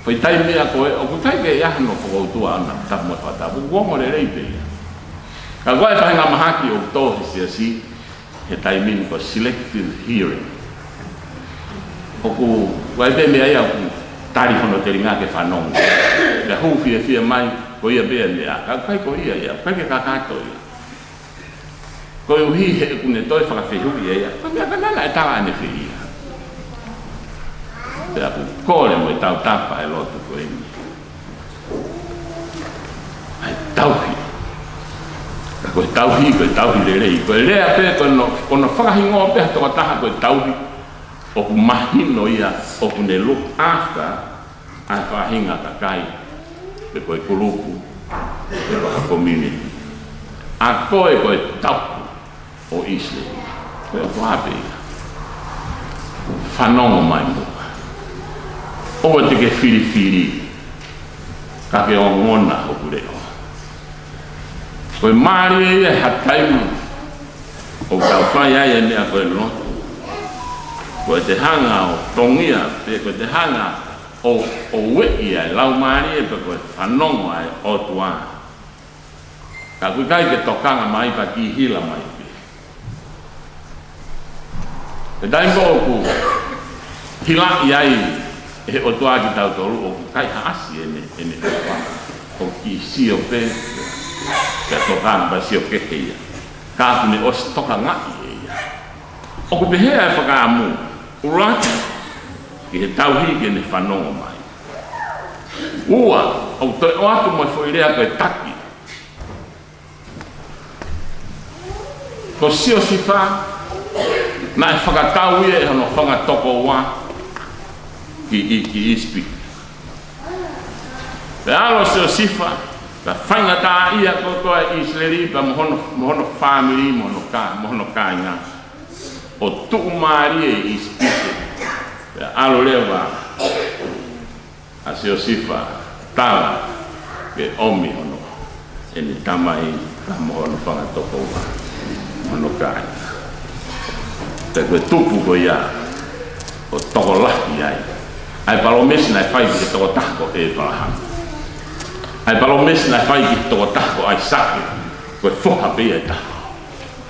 whai tai mea koe o kutai ke iaha no whakautua ana tapu mai whatapu kuongo re reipe ia ka koe whainga mahaki o tō si he tai mini ko selective hearing o ku wai pe mea ia ku tari hono te ringa ke whanongo le hu fia mai ko ia bea mea ka kai ko ia kai ke kakato ia ko uhi he kune toi whakawhihu ia ko mea kanana e tawa ane whia te apu kore mo i tau tapa e lotu ko imi ai tauhi ko tauhi le rei ko lea pe kono whakahingo pe toka taha ko tauhi o ku mahino ia o ku ne look after ai whahinga kakai pe koe kuluku pe koe community a koe tauhi o isle koe whape ia whanongo mai mua o te ke whiri ka ke o ngona o kureo koe maari e ia hataimu o tau whai ai e mea koe lotu koe te hanga o tongia pe koe te hanga o wei ai lau maari e pe koe whanongo ai o tua ka koe kai ke tokanga mai pa ki hila mai pe e daimbo o ku hila iai e o tua ki tau toru o kai haasi ene o ki si o pe ke tokanga pa si o ke heia ka kune o stoka ngai ia o ku pehea e whakaamu urati ki he tauhi ke ne whanongo mai ua o toi o atu mai whoirea koe taki ko si o sifa na e whakatau ia e hono whangatoko wa ki ispi pe alo se o sifa ka whainga tā ia koe Israeli pa mohono family mohono kāinga o tuu maari e ispite pe alo lewa a se o sifa tala ke omi hono ene tamai ka mohono whangatoko wa mohono kāinga te koe tupu ko ia o toko lahi ai palomesi nai whai ki toko tako e palahanga ai palomesi nai whai ki toko tako ai sake koe whoha pe e tako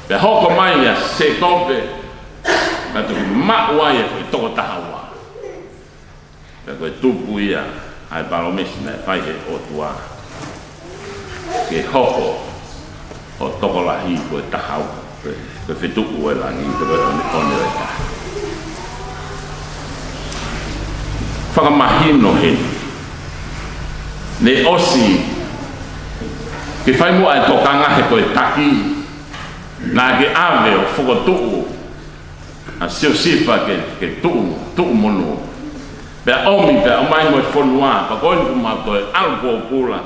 pe hoko mai ia se kope ka tuki mau ai e koe toko taha wa pe koe tupu ia ai palomesi nai whai he o tua ke hoko o toko lahi koe taha wa koe whituku e langi koe one e taha whakamahino heni ne osi ke whai mua e tokanga he koe taki nā ke ave o whakotuku a sio sifa ke tuu mono pea omi pea o mai mo e Fonua pa koe niku mato e alpo o pula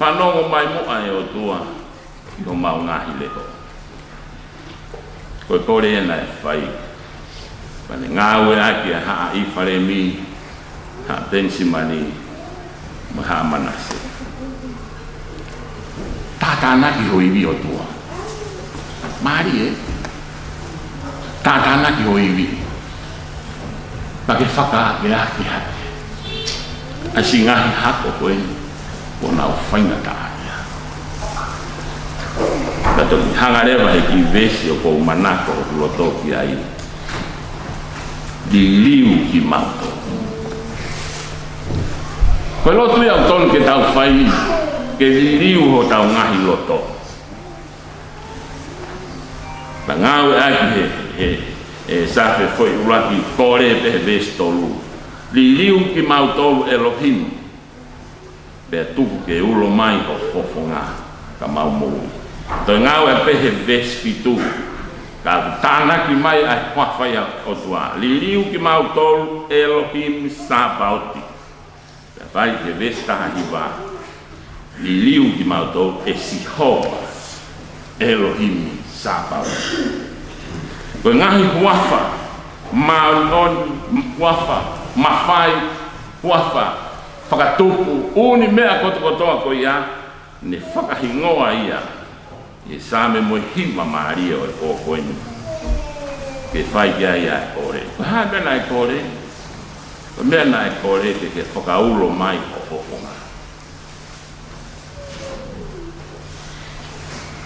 whanongo mai mua e o tua i ho mau ngahi leko koe kore e na e whai pane ngāwe aki a haa i whare mi ha tensi mani maha manase tata naki ho iwi o tua mari e tata naki ho iwi pake whaka ake ake hake a si ngahi hako koe o nao whainga tāia kato ki hangarewa he ki vesi o kou manako o kulotoki ai di liu ki mauto koe lotu ia o tonu ke tau whai ke liu ho tau ngahi loto pa ngāwe aki he safe foi uraki kore pehe vestolu li liu ki mautolu Elohim pe tuku ke ulo mai ho fofo ngā ka mau mou to ngāwe pehe vespitu ka tānaki mai ai whawhai o tua li liu ki mautolu Elohim sa bauti vai ke vesta hiva li liu ki mautou e sihoa Elohim sapa ko ngahi huafa maon huafa mafai huafa whakatupu uni mea kotokotoa ko ia ne whakahingoa ia e same mo hima maria o e koini ke whai kia ia e kore ko haa mena e kore ko mena e kore ke whakaulo mai o hofonga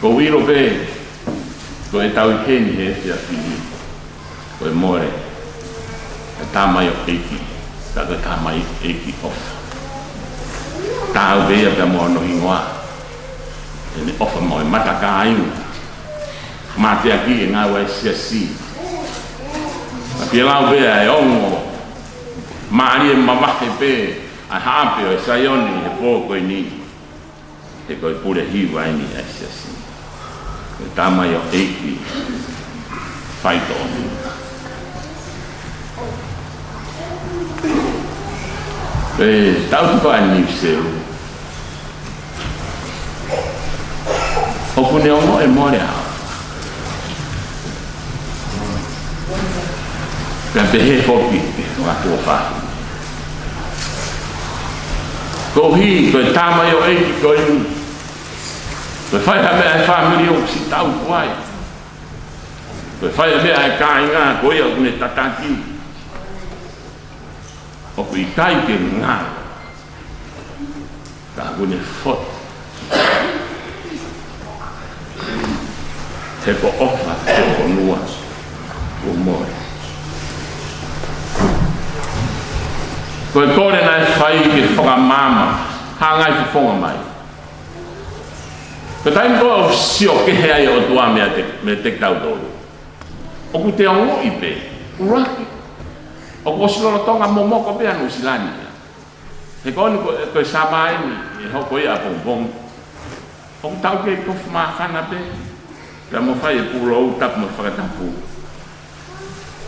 ko wiro pe ko e tau heni he fia fili ko e more e tamai o eiki taka tamai eiki ofa tau vea pe mo no hingoa e ne ofa mo e mataka ainga mate aki e ngā wai siasi a pia lau vea e ongo maari e mamahe pe a hape o e sayoni e pō koe ni e koe pure hiwa ini e siasi e tamai o eiki whaito oni e tau tuka a New Zealand o kune ongo e more hao ka te he foki watu o whahi ko hi ko e tamai o eiki ko i ko e whai mea e whamiri o si tau kuai ko e whai mea e kā inga ko ia kune tataki o ku i kai ke ngā ka kune fot te ko ofa te Fonua o more ko e kore na e whai ke whakamama hangai whafonga mai ko taim ko o sio ke hea i o tua me te tau tōru o ku te ongo i pe uraki o ko siloro tonga momoko pe anu silani he koni ko e samaini e hoko i a pompong o ku tau ke kofu maafana pe ka mo whai e puro au tapu mo whakatapu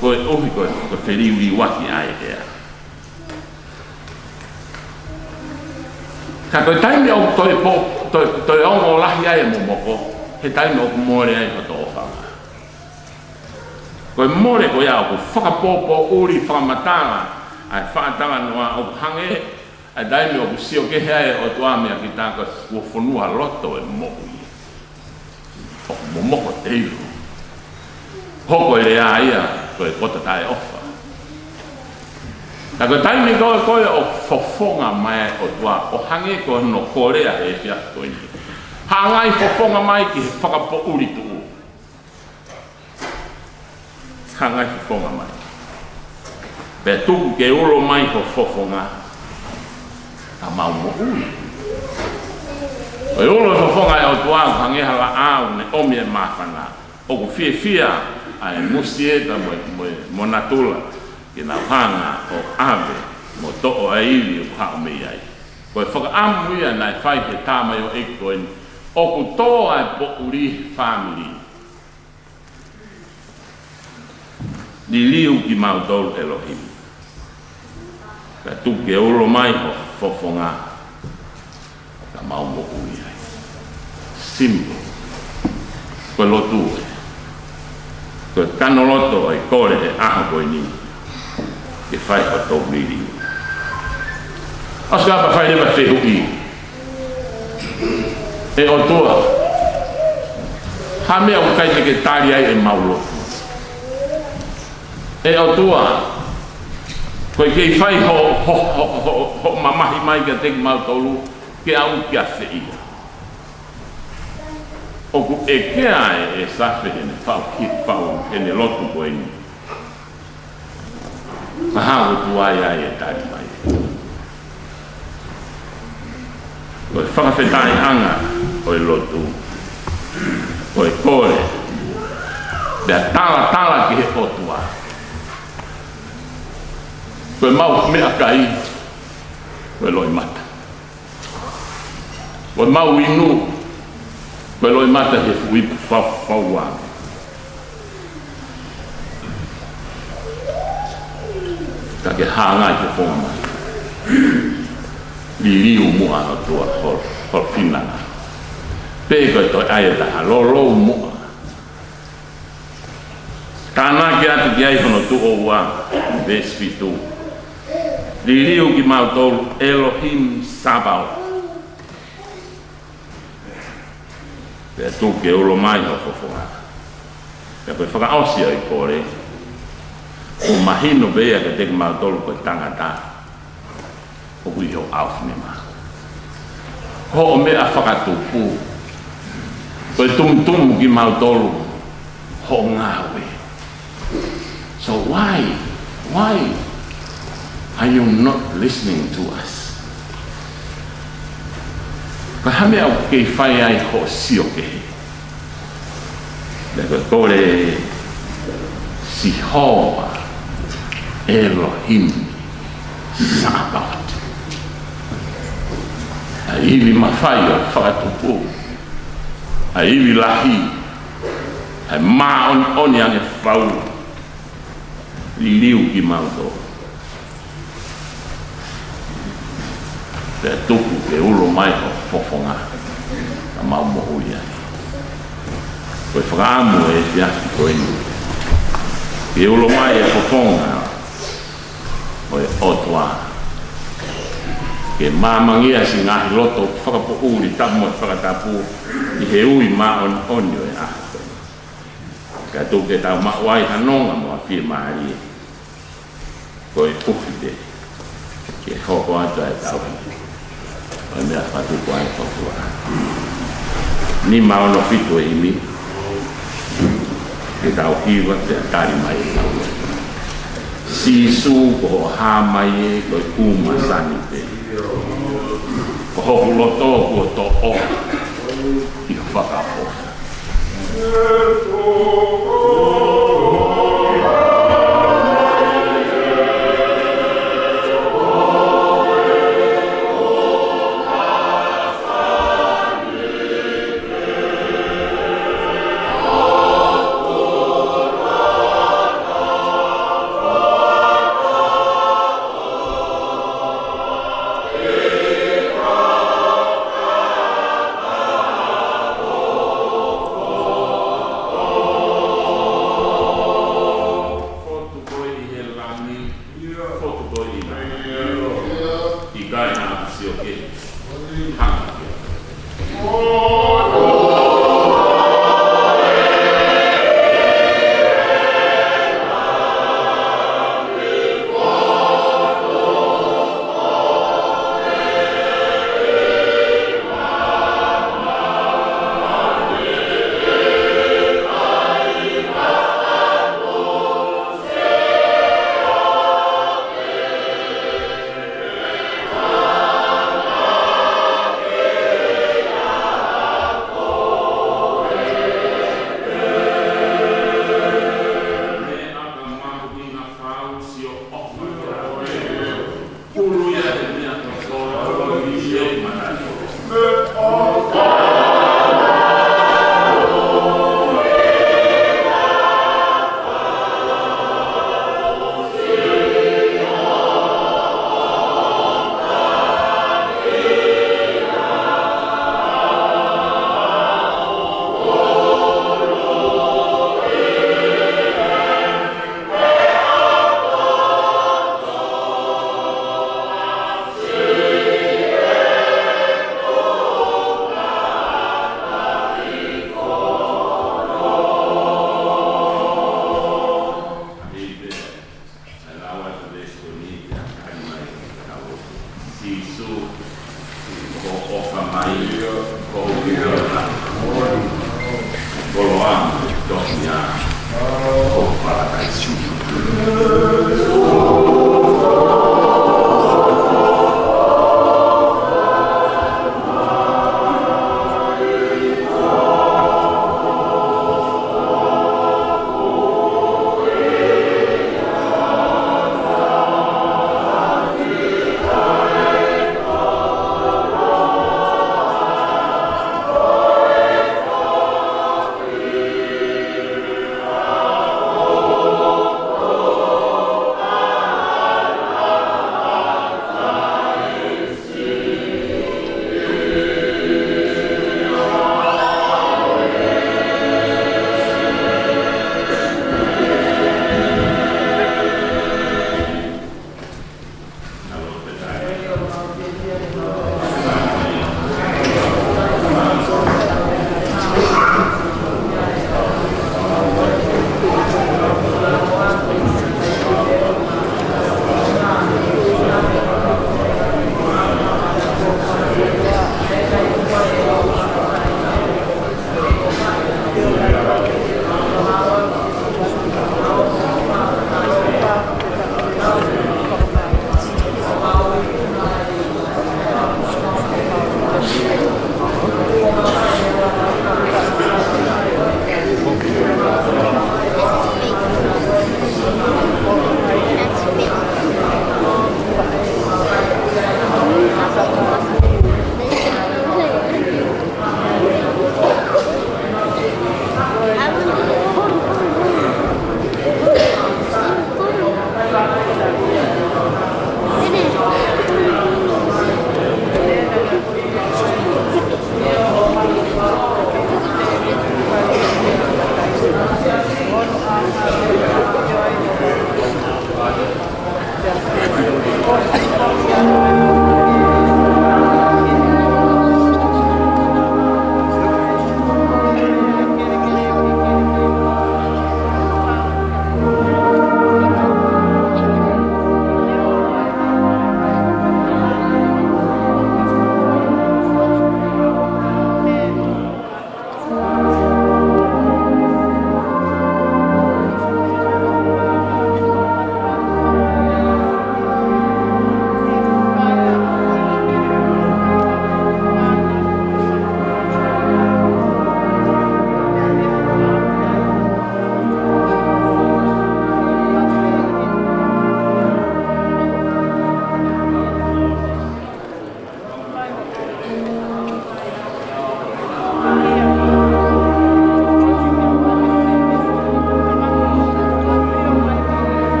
ko e ohi ko whiriuri waki ai hea ka koe taimi au toi ongo lahi ai e momoko he taimi o ku more ai koto o whanga koe more ko ia o ku whakapopo uri whakamatanga ai whakatanga noa o ku hange ai taimi o ku sio ke hea o tua mea ki tāka ua Fonua loto e moku i o ku momoko teiru hoko e rea ia koe kota tae ofa ka koe taimi koe o fofonga mai o tua o hange ko no korea e fia koe ni hangai fofonga mai ki whakapo uri tuu hangai fofonga mai pe tuku ke ulo mai ko fofonga ka mau mo uri o ulo fofonga e o tua hange hala au ne omi e mawhana o ku fia ai musieta mo natula ki na hanga o ave mo to'o a ili o hao mei ai ko e whakaamu ia na e whai he tāmai o ekoen o ku toa e po uri family ni liu ki mautol Elohim ka tuke ulo mai o fofonga ka mau mo uri ai simple ko lotu ko kanoloto e kore e aha koe ni ke whai o tō miri. Aska pa whai lewa whehu i. E o toa. Ha mea o kai te ke tāri ai e maulo. E o toa. Koe kei whai ho mamahi mai ka teki mautolu ke au kia whia. O ku e kea e sawhi hene whau hene lotu koe ni. Maha o tuai ai e tari mai. O e whakawhetai anga o e lotu. O e kore. Dea tala ki he otua. Ko e mau mea kai. Ko e loi mata. Ko e mau inu. Ko e loi mata he fuipu whauanga. Ka ke hanga i te whonga mai. liu mua o tua hor finana pe ko to ai da lo mua kana ki atu ki ai hono tu o wa ves fitu liu ki mau tolu Elohim Sabaoth pe tu ke ulo mai ho fofo pe ko faka osia I kore o mahino bea ke te mau tolu ko tangata o kui ho aufnema ho o mea whakatupu o tum ki mau tolu ho ngawe so why are you not listening to us ka hame au ke whai ai ho sio ke le ko tole si hoa Elohim Sabaoth a iwi mawhai o whakatupu a iwi lahi a maa oni ange whau liu ki mauto te tuku ke ulo mai o fofonga a mau mohu ia koe whakaamu e fiasi koe ni ke ulo mai e fofonga o e otua ke mamangia si ngahi loto whakapo uri tamo e whakatapu I he ui maa oni o e ahto ka tu ke tau mawai hanonga mo a whia maari ko e uhide ke hoko ata e tau o e mea whatu ko ai totua ni maono whito e imi ke tau hiwa te atari mai e tau sisu ko ha mai e ko e kuma sani te ko hoku loto ko to o I whakapofa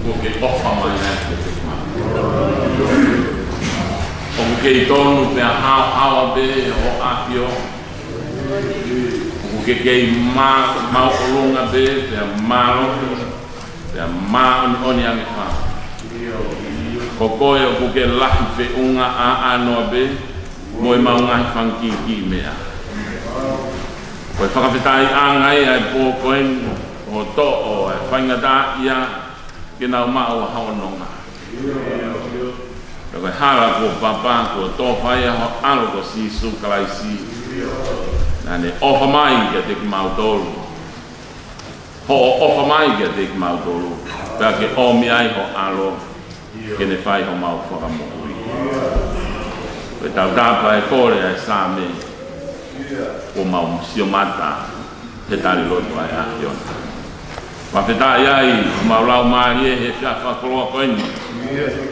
Porque ofa mai nai ke te kuma. O ke I tonu pe a hawa be o apio. O ke ma olunga be pe a malo. Pe a ma oni ange fa. Kokoe o ke lahi fe unga a anoa be. Moi maunga I whanki ki mea. Koe whakawhitai angai ai pō koen o to o e whaingata ia ke nau mao a haononga. Koe hara ko papa ko tō whaia ho alo ko sisu kalaisi. Nane ofa mai kia te ki mau tolu. Ho ofa mai kia te ki mau tolu. Pea ke omi ai ho alo ke ne whai ho mau whakamokui. Koe tau tāpa e kore ai sāme. O mau sio mata te tali loto ai afiona. Whawhetai ai, mau lau maari e he whia whakoloa koeni.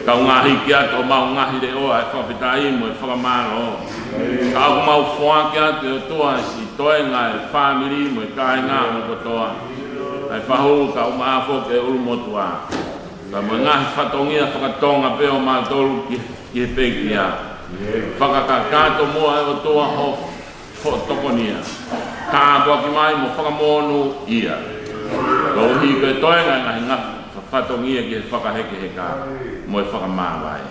Kau ngahi ki ato mau ngahi le oa e whawhetai mo e whakamaro. Kau mau whoa ki ato e toa si toenga e whamiri mo e kai ngā mo kotoa. Ai whahuru kau maafo ke uru motua. Ka mo ngahi whatongia whakatonga peo maa tolu ki he pekia. Whakakakato mua e o toa hofu. Tokonia. Tāpua ki mai mo whakamonu ia. Ko hi koe toenga ngahi ngā whatongia ki he whakaheke he kā. Mo e whakamāwai.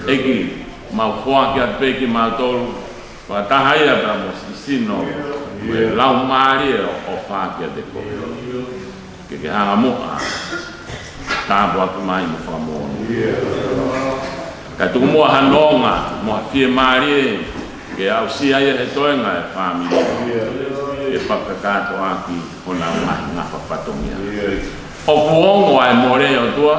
Eki, mau whoa ki at peki mau tolu. Whakatahaia pra mo sino. Mo e lau maari e o whaa ki at e ko. Ke hanga moa. Tāpua ki mai mo whakamonu. Kai tuku mua hanonga. Mo hawhie maari e. Ke au sia ia he toenga e whamiri. E whakakato aki hona mai ngā whawhatongia. O puongo ai more o tua.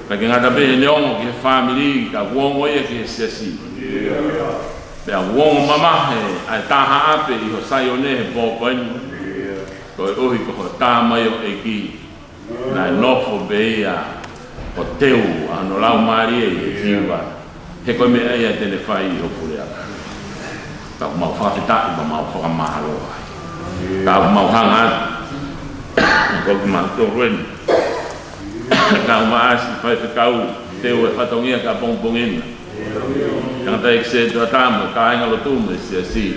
Ka ke ngata behe neongo ki he whamiri, ka uongo ia ki he sesi. Pea uongo mamahe ai taha ape I ho sai o ne he pōkoenu. Ko e uhi ko ho tāmai o e ki. Nai nofo beia o teu ano lau maari e tiwa. He koe mea ia tene whai I hopure aka. Ka mau whawhetai pa mau whakamahalo ai. Ka mau hanga atu. Ko ki mau tō rueni. Ka maasi whai whikau teo e whatongia ka pongpongena. Kangata e kse tua tāmu, ka inga lo tūmu e sia si.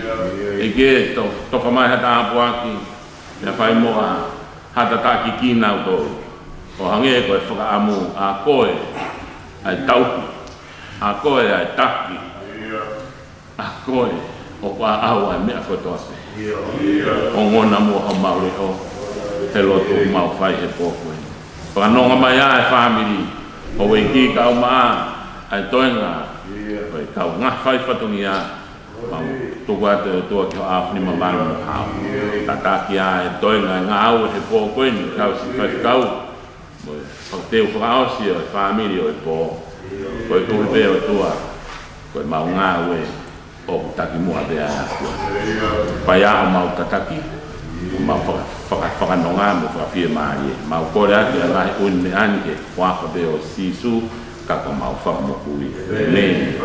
E ke to whamai hata apu aki. Mea whai moa hata taki ki nau tō. O hange koe whakaamu a koe ai tauku. A koe ai taki. A koe o kua au ai mea koe toase. O ngona mua o maure o he loto mau whai he pōkoe. Whanonga mai a e whamiri. O wei ki kau maa ai toenga. Koe kau ngā whai whatongi a. Mau tuku ate o tua ki ho awhini mamanu mo hao. Tataki a e toenga ngā au he pōkoe ni kau si whai kau. Whakateu whakaosi o e whamiri o e pō. Koe tuhi pēo e tua, koe mau ngā ue o taki mua pēa e akua. Pai aho mau tataki, mau whakanonga mo whakawhia maari e. Mau kore ake a ngahi uni me anike, waka pēo sisu, kako mau whakamokui. Nei.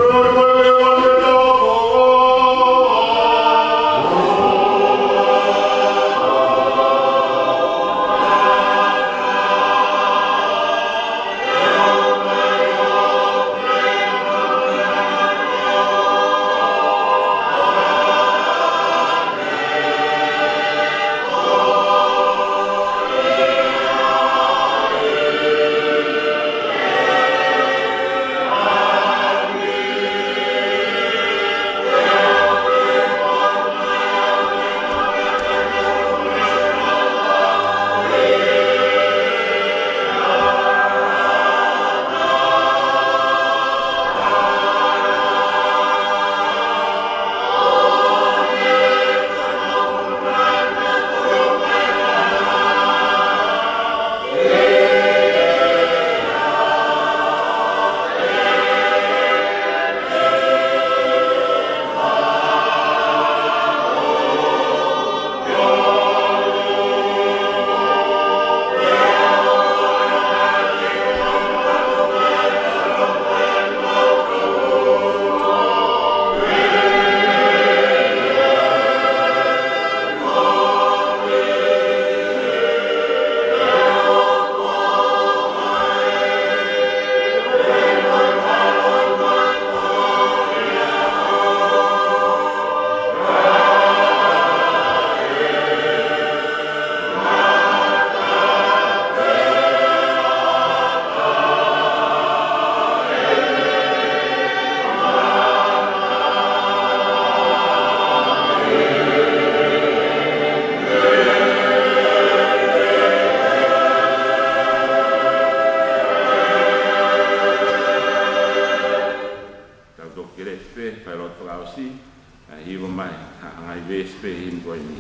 pehin koe ni.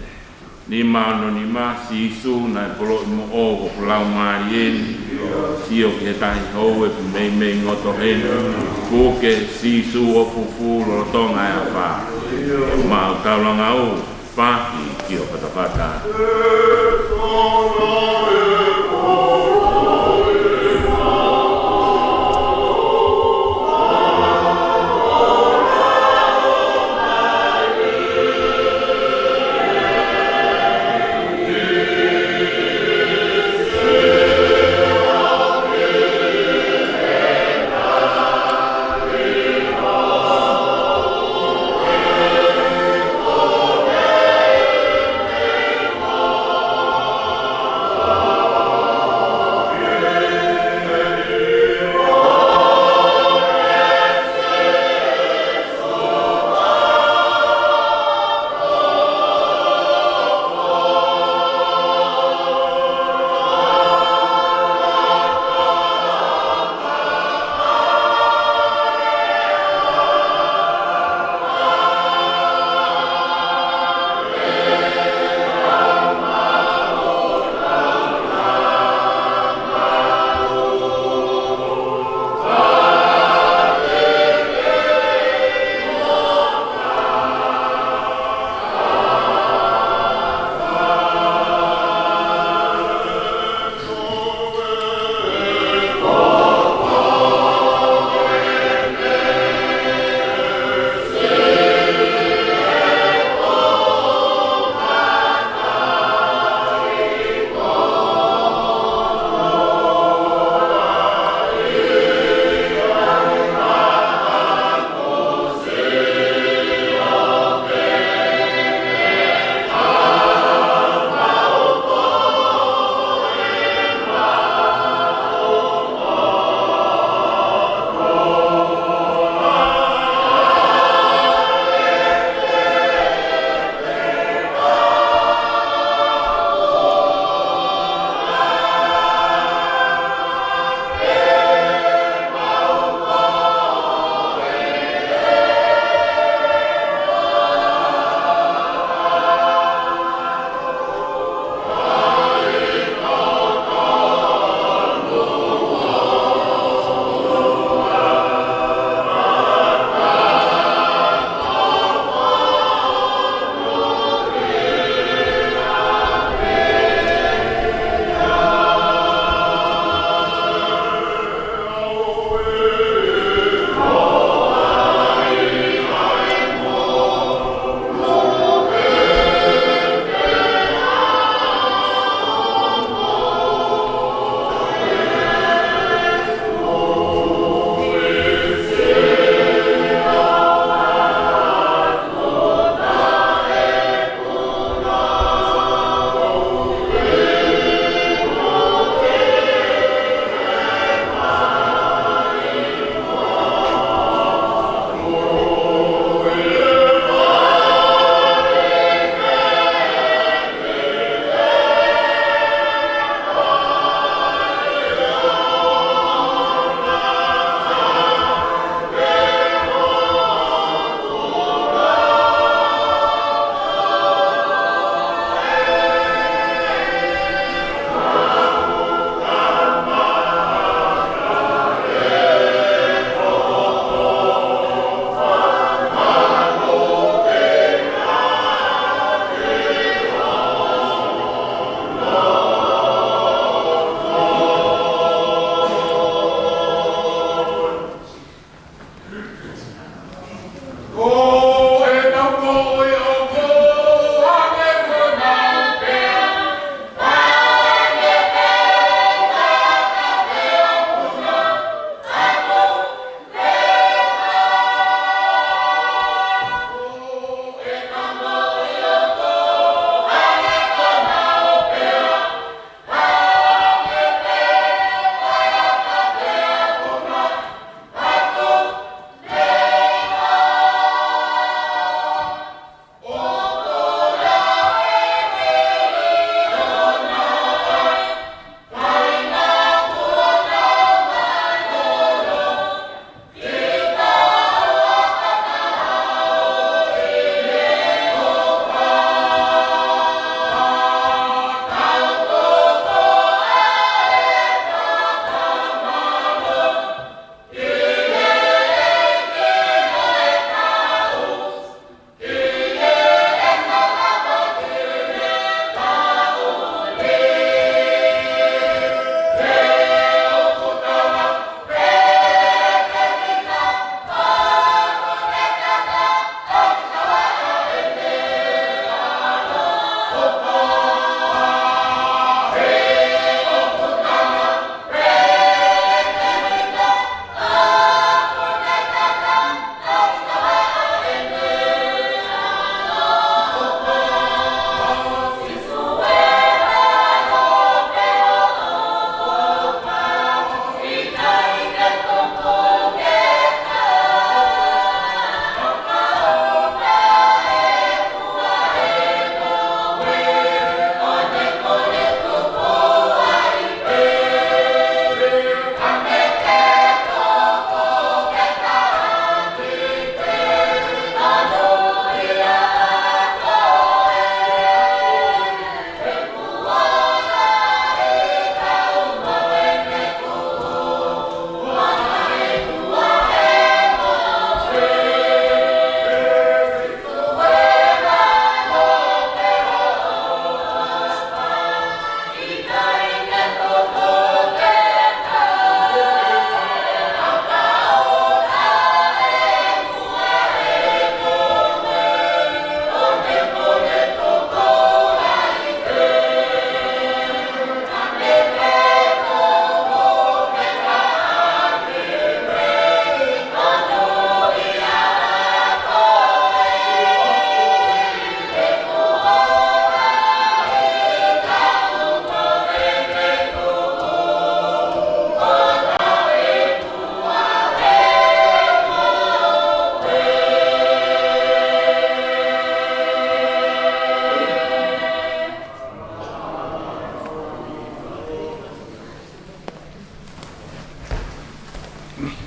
Ni mano ni ma si su na polo mo o ko lau marien. Si o ke tai ho e me ngoto hen. Ko ke si su o fufu lo tonga ya fa. Ma ka langa o pa ki o patapata.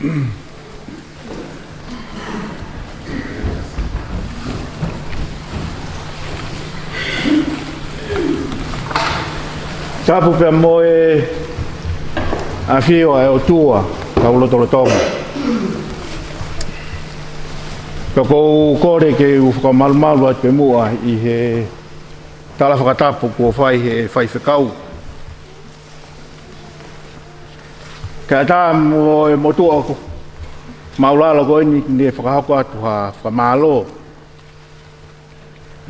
Tapu pe moe a fio e o tua ka ulo tolo tonga. Ka ko kore ke u ka malmalu at pe mua I he tala whakatapu ko whai he whai whekau. Ka tā mo tua ko maulala ko ini ne whakahako atu ha whamalo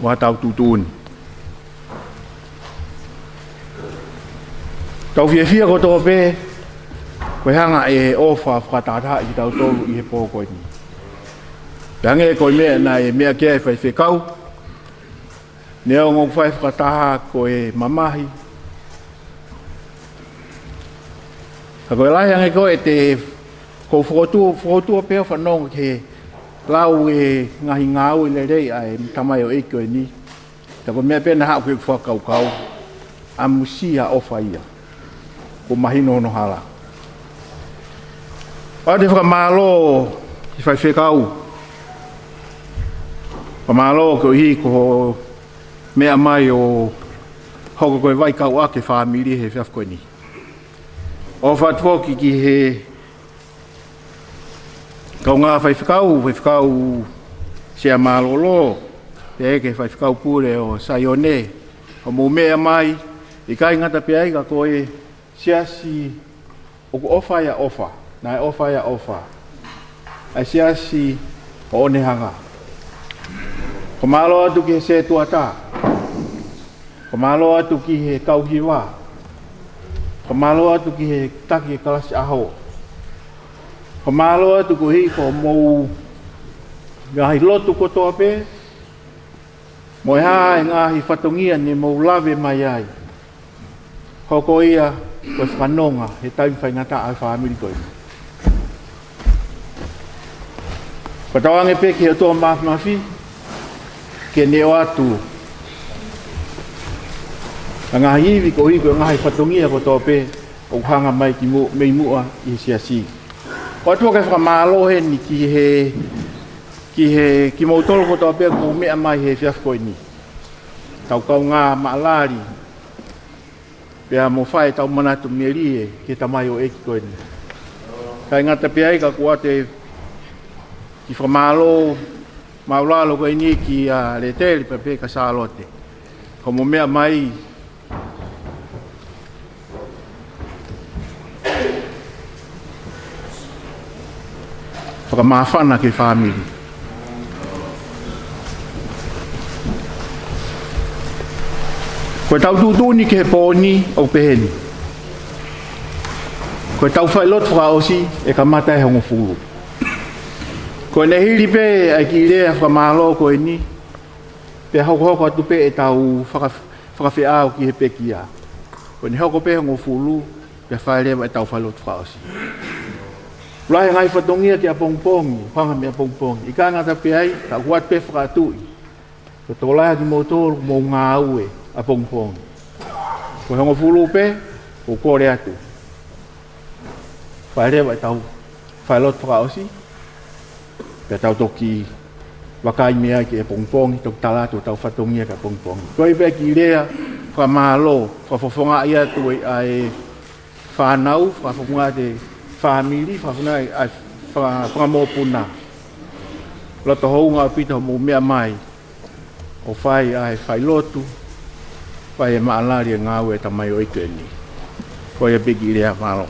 wa tau tutuni. Tau fia ko tō pē, koe hanga e ofa whakatata I tau tōru I he pōkoi ni. Hange koe mea na e mea kia e whai whekau, nea o ngō whai whakataha koe mamahi. Ka koe lai hange koe te kou whokotua pēo whanonga ke lau e ngahi ngāu I le rei ai tamai o eiko e ni. Ta koe mea pēna hao koe whakaukau, a musia ofa ia. Ko mahino no hala. O te whakamalo I whai whekau. Whakamalo ko hi ko mea mai o hoko koe waikau ake whamiri he whiafkoe ni. O whatwoki ki he kau ngā whai whekau sea malolo, te eke whai whekau pure o Saione, o mo mea mai, I kai ngata pe aiga koe siasi o ofa ya ofa, na ofa ya ofa. Ai siasi o Onehunga. Ko malo atu ki he se tuata. Ko malo atu ki he kauhiwa. Ko malo atu ki he taki kalasi aho. Ko malo atu ko hi ko mou ngahi lotu kotoa pe. Mo hae ngahi whatongia ni mou lave mai ai. Hoko ia koe whanonga, he taimi whai ngata ai whaamiri koe. Ko tawange pe ki he toa mafi, ke neo atu. A ngahi iwi ko hiko ngahi whatongia ko tō pe, o hanga mai ki mei mua I siasi. Ko atua kai whamalo he ni ki mautolo ko tō pe ko mea mai he whiaf koe ni. Tau kau ngā maalari, pea mo whae tau manatu merie ke tamai o eki koe ni. Kai ngata pea ika kua te ki whamalo maulalo koe ni ki le teli pepe ka salote. Ko mo mea mai whakamawhana ke whamiri. Koe tau tūtūni ke he pōni au peheni. Koe tau whailot whakaosi e ka mata e hongo furu. Koe ne hiri pe ai ki rea whamalo koe ni, pe hoko atu pe e tau whakawhiao ki he pekia. Koe ne hoko pe hongo furu, pe whaerewa e tau whailot whakaosi. Rai ngai whatongia te a pongpongi, whanga mea pongpongi. I ka ngata pe ai, ta huat pe whakatui. Ko tō lai ki motoru mō ngā ue. A pongpong. Ko hongo fulu pe, ko kore atu. Whaerewa tau whaelot whakaosi, pe tau toki wakai mea ki e pongpong, tok talato tau whatongia ka pongpong. Koe pe ki rea whamalo, whafofonga ia tu ai whanau, whafofonga te whamiri, whafonga ai whamopuna. Loto hounga pita mo mea mai, o whai ai whailotu, Pai e maalari ngāu e tamai o ike ni. Koe e piki rea whalo.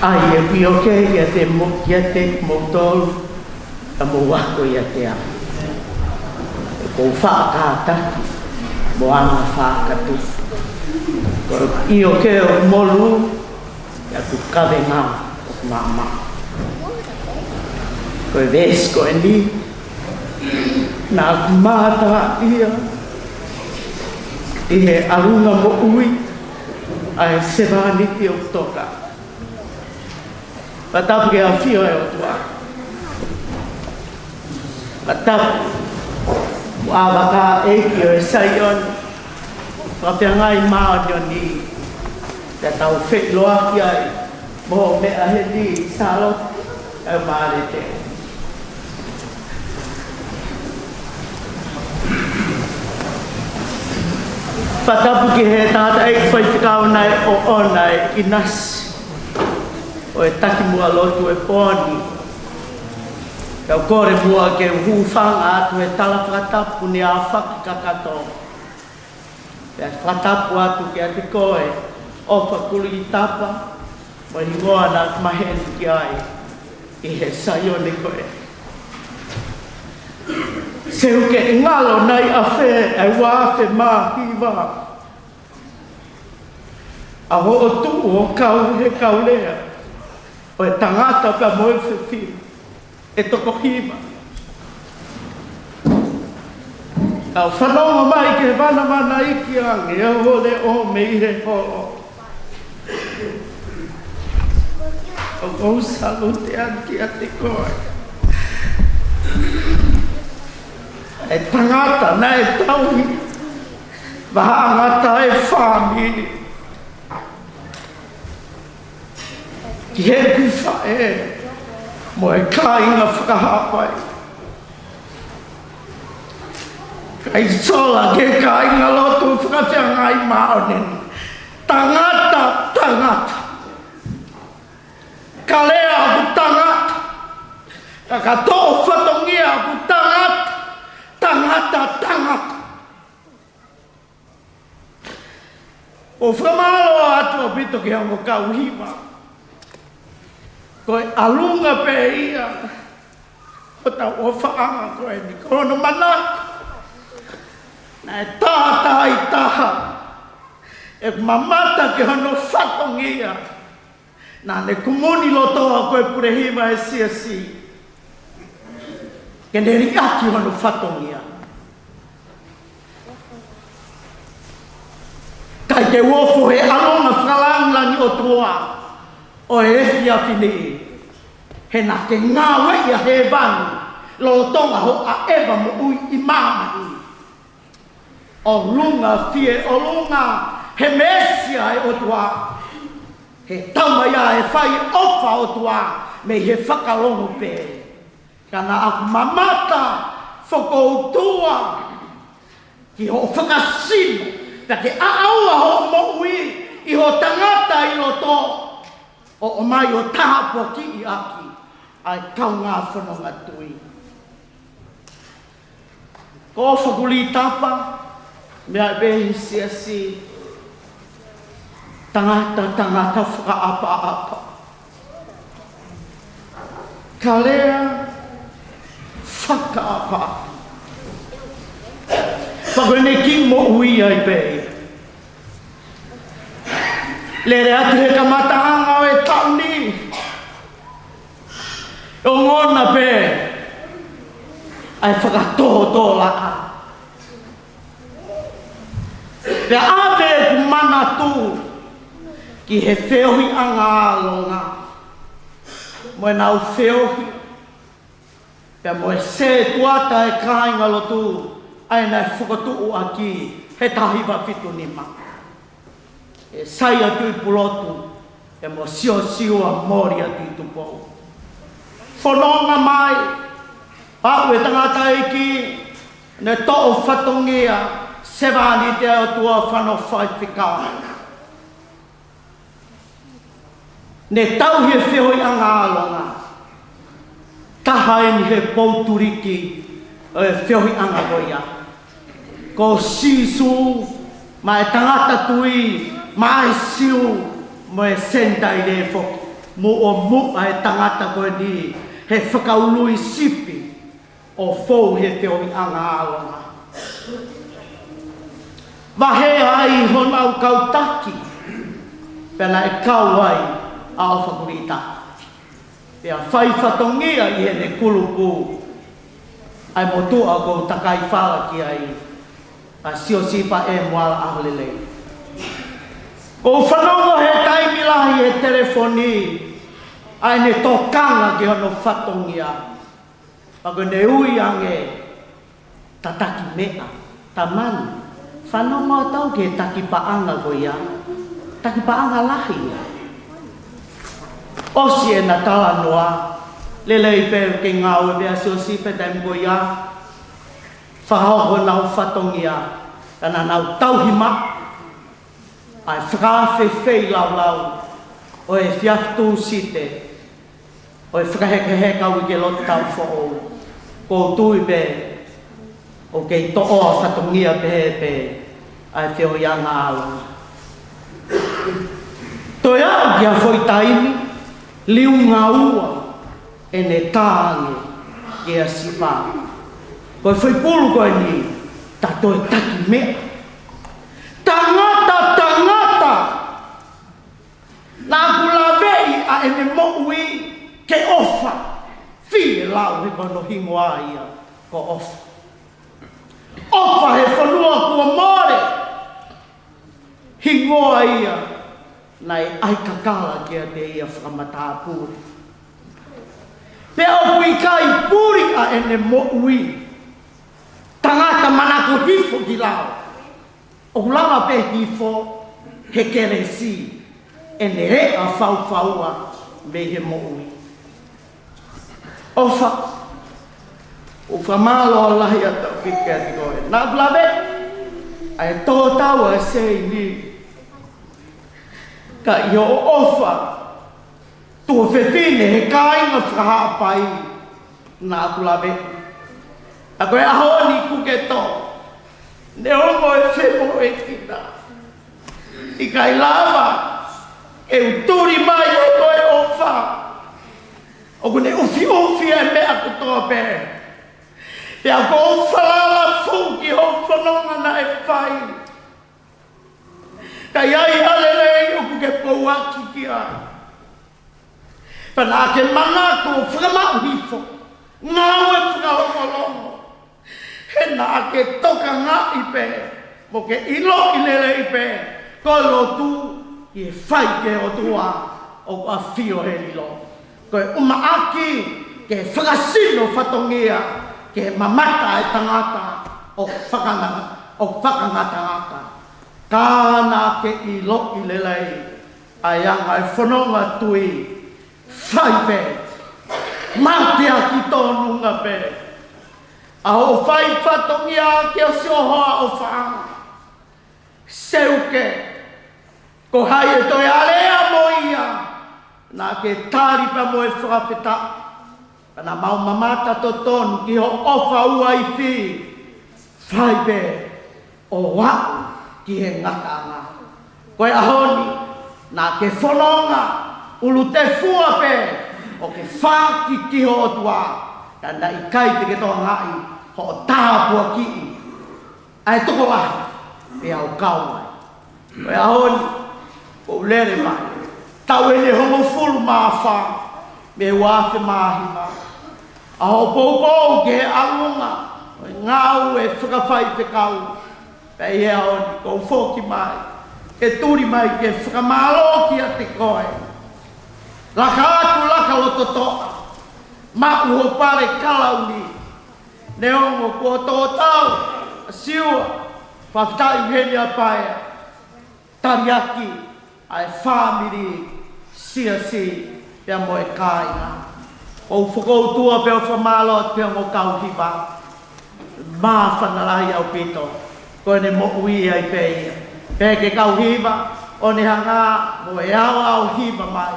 Ai e pi oke ia te motor a mo wako ia te a. Ko whaakata, mo ana whaakatu. Ko i oke o molu, ia ku kawe ngā o mama. Ko e ves ko e ni, nā ku māta ia, i he arunga mo ui, ai sewaniti o toka. Patapu ke a whio e o tua. Patapu, wa waka eiki o e saion, whapia maa ni, te tau whetloa ki ai, mo mea he ni salo, e maare te. Patapu ki he tata eiki whaitikau nai o onai i nasi. O e taki mua lotu e pōni. Kau kore mua ke hūwhanga atu e tala whakatapu ni a whaki kakato. Pea whakatapu atu ki a te koe, ofa Kulitapa, mo hi ngoa nā maheni ki ai, i he saione koe. Se uke e ngalo nei a whē, e wāwhe mā hiwa. A ho o tu o kau he kau lea. O e tangata pa moe whiwhi, e toko hima. Au whanonga mai ke wana mana iki ange, e ho le o me i he holo. O kou salute anki a te koe. E tangata na e tauhi, waha angata e whāmi. Ki he kuwha e, mo e kāinga whakahapai. Kai sola ke kāinga lotu whakawhianga i maonen. Tangata, tangata. Ka lea aku tangata. Ka katoa whatongia aku tangata. Tangata, tangata. O whamalo atu a pito ki hango kauhima. Koe alunga pe ia, o tau o whaanga koe ni kono manaka. Nā e tāta i taha, e mamata ke hono whatongia. Nā ne kumuni lotoa koe purehima e siasi. Ke ne riaki hono whatongia. Kai te uofo he alunga whalanglani o toa. O e whia whini, he nā te ngā weia he vanu, lo tonga ho a ewa mo ui i māmani. O lunga fie, o lunga, he mesia e o tua, he taumaia e whai ofa o tua, me he whakalongo pē. Kana aku mamata, whakoutua, ki ho whakasino, ta ke aaua ho mo ui, i ho tangata i lo tō, o mai o tāpua ki i aki, ai kau ngā whanonga tui. Ko Kulitapa, mea behi siasi, tangata whakaapa-apa. Ka lea whakaapa. Whakone ki mo ui ai behi. Lere atu he kamatahanga o e tauni. O ngona pē, ai whakatoho laa. Pea ave ku mana tū, ki he wheohi anga alonga. Mo e nau wheohi, pea mo e se tuata e kāinga lotu, ai nei whakatuu aki, he tahiwa whitu nima. E sai atu i pulotu, e mo sio a mori atu i tupou. Whanonga mai, au e tangata iki, ne to'o whatongia, Sevani te o tua whano whai whika. Ne tau he whihoi anga alonga. Taha e ni he pouturiki o e whihoi anga goia. Ko sisu, ma e tangata tui, ma e siu, mo e sendai le foki. Mo o mu a e tangata koe ni, he whakaului sipi o fou he whihoi anga alonga. Wahe ai hon au kautaki, pena e kau ai a o Kulitapa. Pea whai whatongia i he ne kuluku, ai motua ko takai whala ki ai, a sio sipa e moala ahlelei. Ko whanonga he taimilahi he telefoni, ai ne tokanga ki hono whatongia. Pako ne ui ange, tataki mea, tamani. Whanonga tau ke taki paanga ko ia, taki paanga lahi ia. Osi e na tala noa, lelei pēr ke ngau e bea sio sipe taim ko ia, whahoho nau whatongia, kana nau tauhima, ai whakawhewhei lau lau, o e whiaftu site, o e whakahekaheka ui ke lotu tau whao, ko tui pē, o kei to'o whatongia pēpē, ai whihoi anga alonga. Toi au kia whoi taimi, liunga ua, e ne tānge, kia sipa. Koi whoi pulu koe ni, ta toi taki mea. Tangata, tangata! Nā kulawei a e me mo'ui ke ofa. Whie lau he kono hingoa ia, ko ofa. Ofa he Fonua kua more. Hingoa ia. Nai ai kakala kia te ia whakamata pūri. Pea o kui kai pūri a ene mo'ui. Tangata manako hifo ki lau. O lama pe hifo he keresi. Ene rea whau-whaua me he mo'ui. Ofa. O whamalo lahi atau ki kia ti koe. Nā blawe. Ai tō taua e sei ni. Ka i o ofa. Tua whewhine he kāinga whakahapai. Nā blawe. A koe ahoni kuke tō. Ne ongo e whemo e tina. I kai lava. E uturi mai e koe ofa. O kune ufi e mea kutoa pere. Pea ko whalala fuki ho whanonga na e whai. Ka iai alelei o kuke pouaki ki ai. Pana ke mana ko whakamau hifo. Ngau e whakahongolongo. He nā ke toka ngā i pē. Mo ke ilo i lele i pē. Ko lotu i e whai ke o tua o a whio he ilo. Ko e umaaki ke whakasino whatongia. Ke mamata e tangata o whakangatangata. Kāna ke ilo i lelei, ai anga e whanonga tui, whai pē, mātea ki tōnunga pē. A o whai whatongia ke o siohoa o whaanga. Seuke, ko hai e toi alea mo ia, nā ke tāripa mo e whakawheta. Kana mau mamata to tonu ki ho ofa ua i whi. Whai pē, o wau ki he ngatanga. Koe ahoni, nā ke whanonga, ulu te fua pē, o ke whaki ki ho otua. Kana i kai te ke toa ngai, ho o tāpua ki i. Ai toko lahi, pe au kauai. Koe ahoni, ko ulere mai, tau ene hongo fulu maa wha, me wafe mahima. A ho poupou ke alunga, ngau e whakawhai te kau. Pei hea honi, kou whoki mai, ke turi mai ke whakamalo ki a te koe. Laka atu laka loto toa, maku ho pare kalauni. Ne ongo kua tō tau, a siua, whawhitai heni a paea. Tariaki, ai whamiri, si, pia mo e kāinga. O whakoutua peo whamalo at peo mo kauhiwa. Mā whanarahi au pito. ko ne mo ui ai pe ke kau hiva Onehunga mo e au hiva mai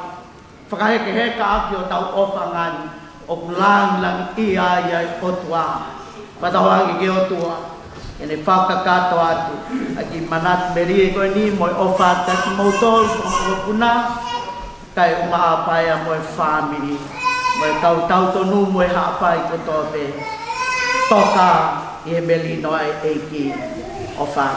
whakahe ke he ka aki o tau ofa ngani o kulang lang ia o tua whatawangi ke o tua e ne whakakato atu a ki manat meri e koe ni mo e ofa taki mautol o puna kai uma apaya mo e family mo e tau tonu mo e haapai ko tope toka i he melino ai eiki ofa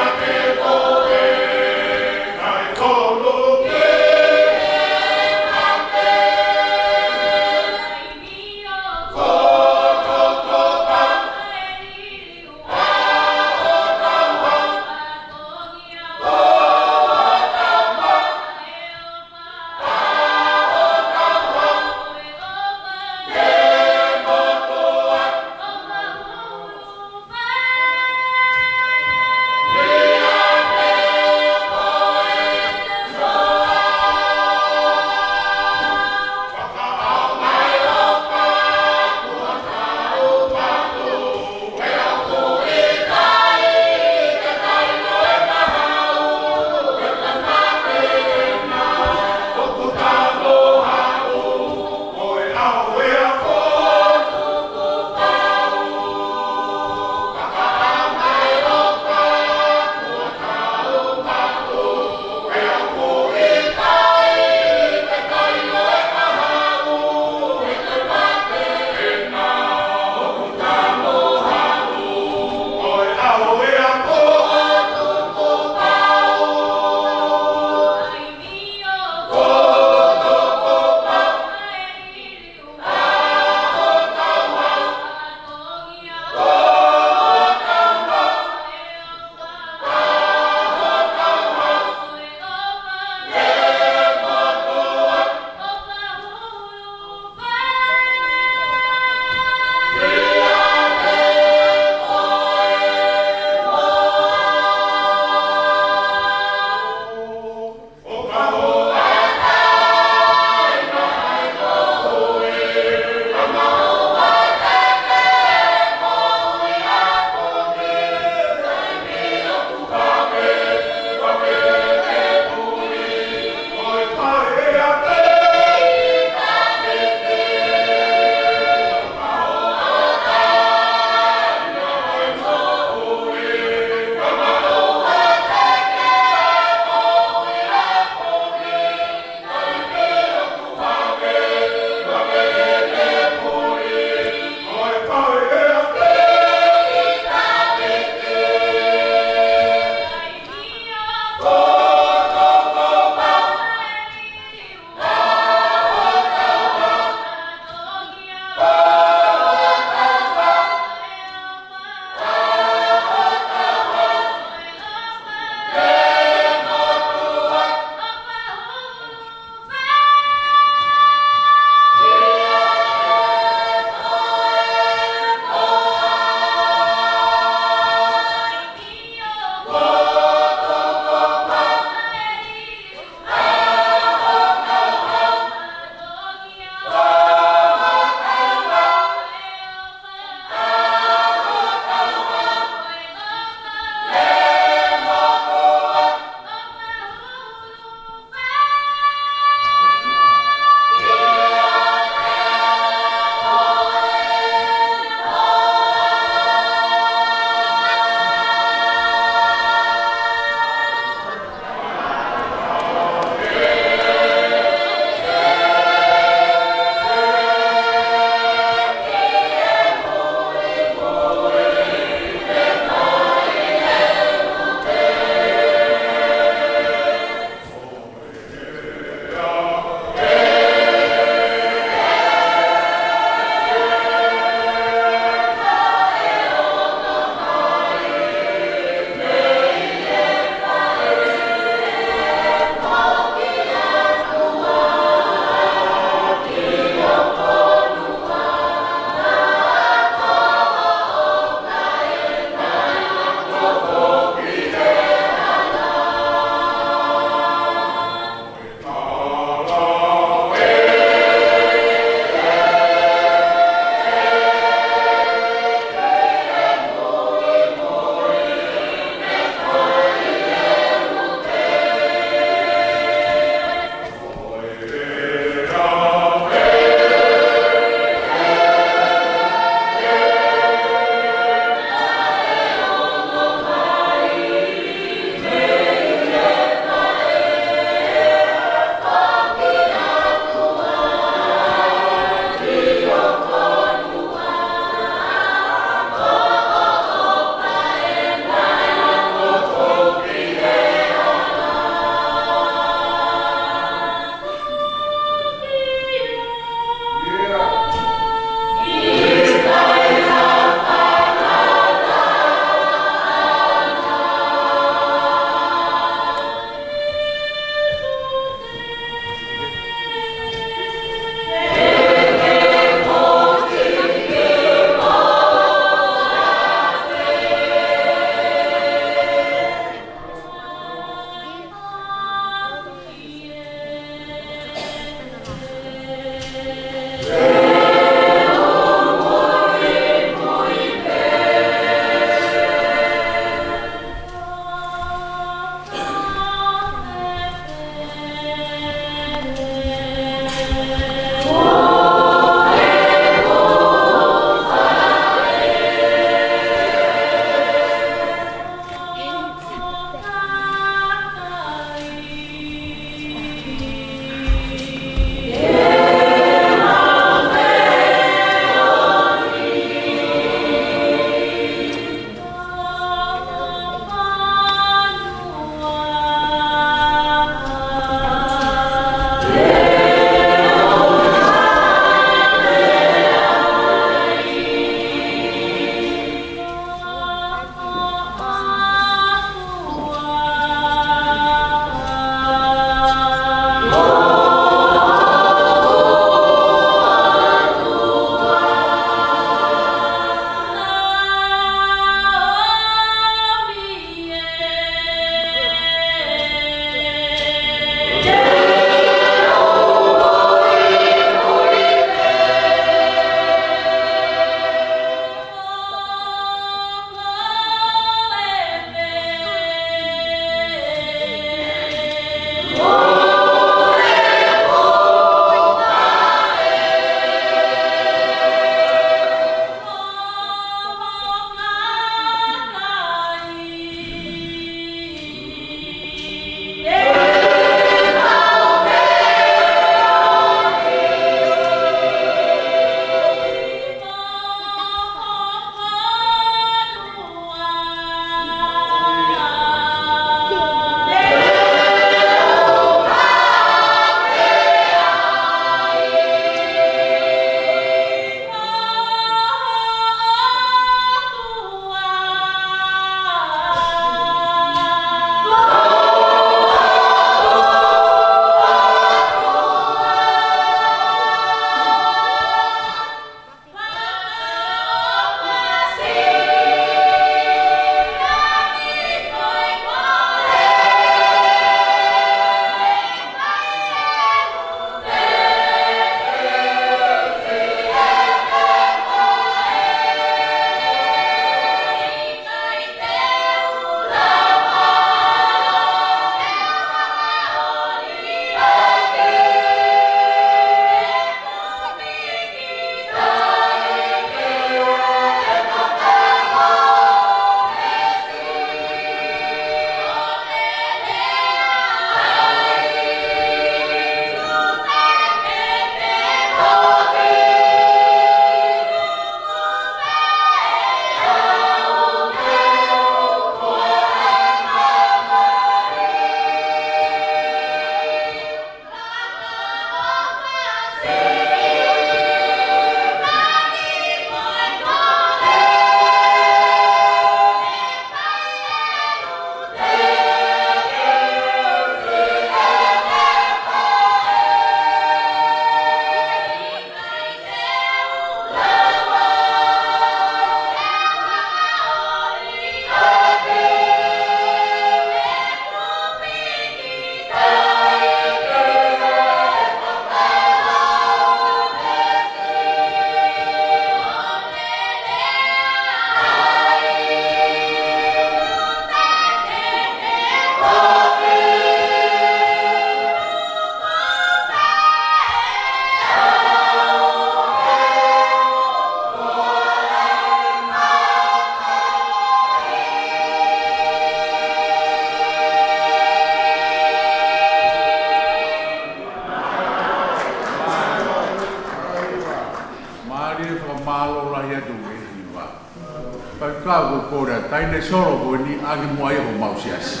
Kau ko ora taine solo ko ni agi mo ai ho mausias.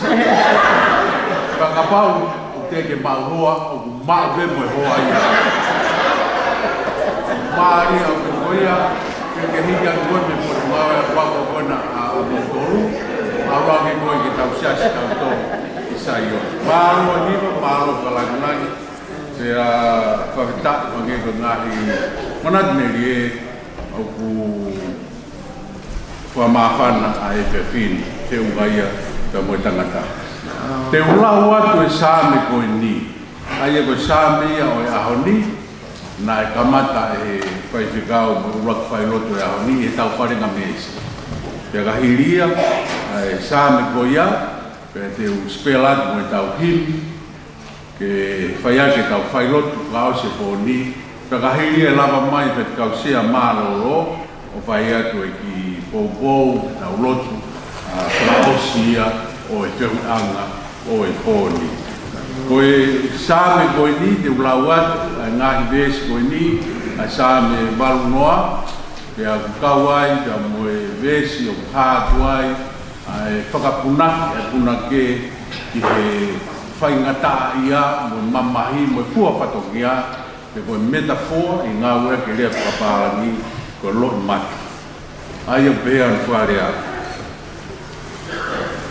Ka pau o te ke mau hoa o ma ve mo hoa ia. Ma ia o ko ia ke higa ko me mo ma wa ko na a mo toru. A wa ke ko ke tausias ka to isaio. Ma ro ni ma ro kala ngai. Se a fa ta ko ke ko ngai. Mana ne ri o ku Fua mawhana a e whiwhini, te ungaia ka moe tangata. Te ulau atu e sāme koe ni. Ai e koe sāme ia o e aho ni, na e kamata e whaiwhikau mo urak whailoto e aho ni, e tau wharenga mesi. Te kahiria, e sāme koe ia, pe te u spelat mo e tau himi, ke whaiake tau whailoto kao se po ni, te kahiria lava mai pe te kau sea mālolo, o whai atu e ki Bobo, na ulotu, whaosia o e whiuanga o e pōni. Koe sāme koe ni, te ulau atu, a ngahi vesi koe ni, a sāme balu noa, te a kukau ai, te a moe vesi o kātu ai, a e whakapunaki, a punake ki he whaingata ia, mo mamahi, mo e pua whatokia, te koe metafor, i ngā ua ke rea whakapārangi, ko lo mati. Ai o bea an whare a.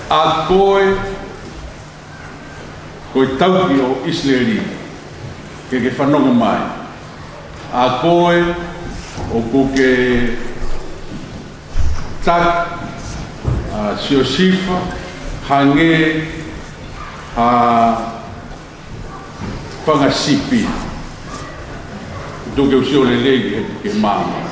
A koe tauki o Israeli, ke whanonga mai. A koe o kuke tak, a siosifa, hange, a whangasipi. Tuke usio le legi ke mama.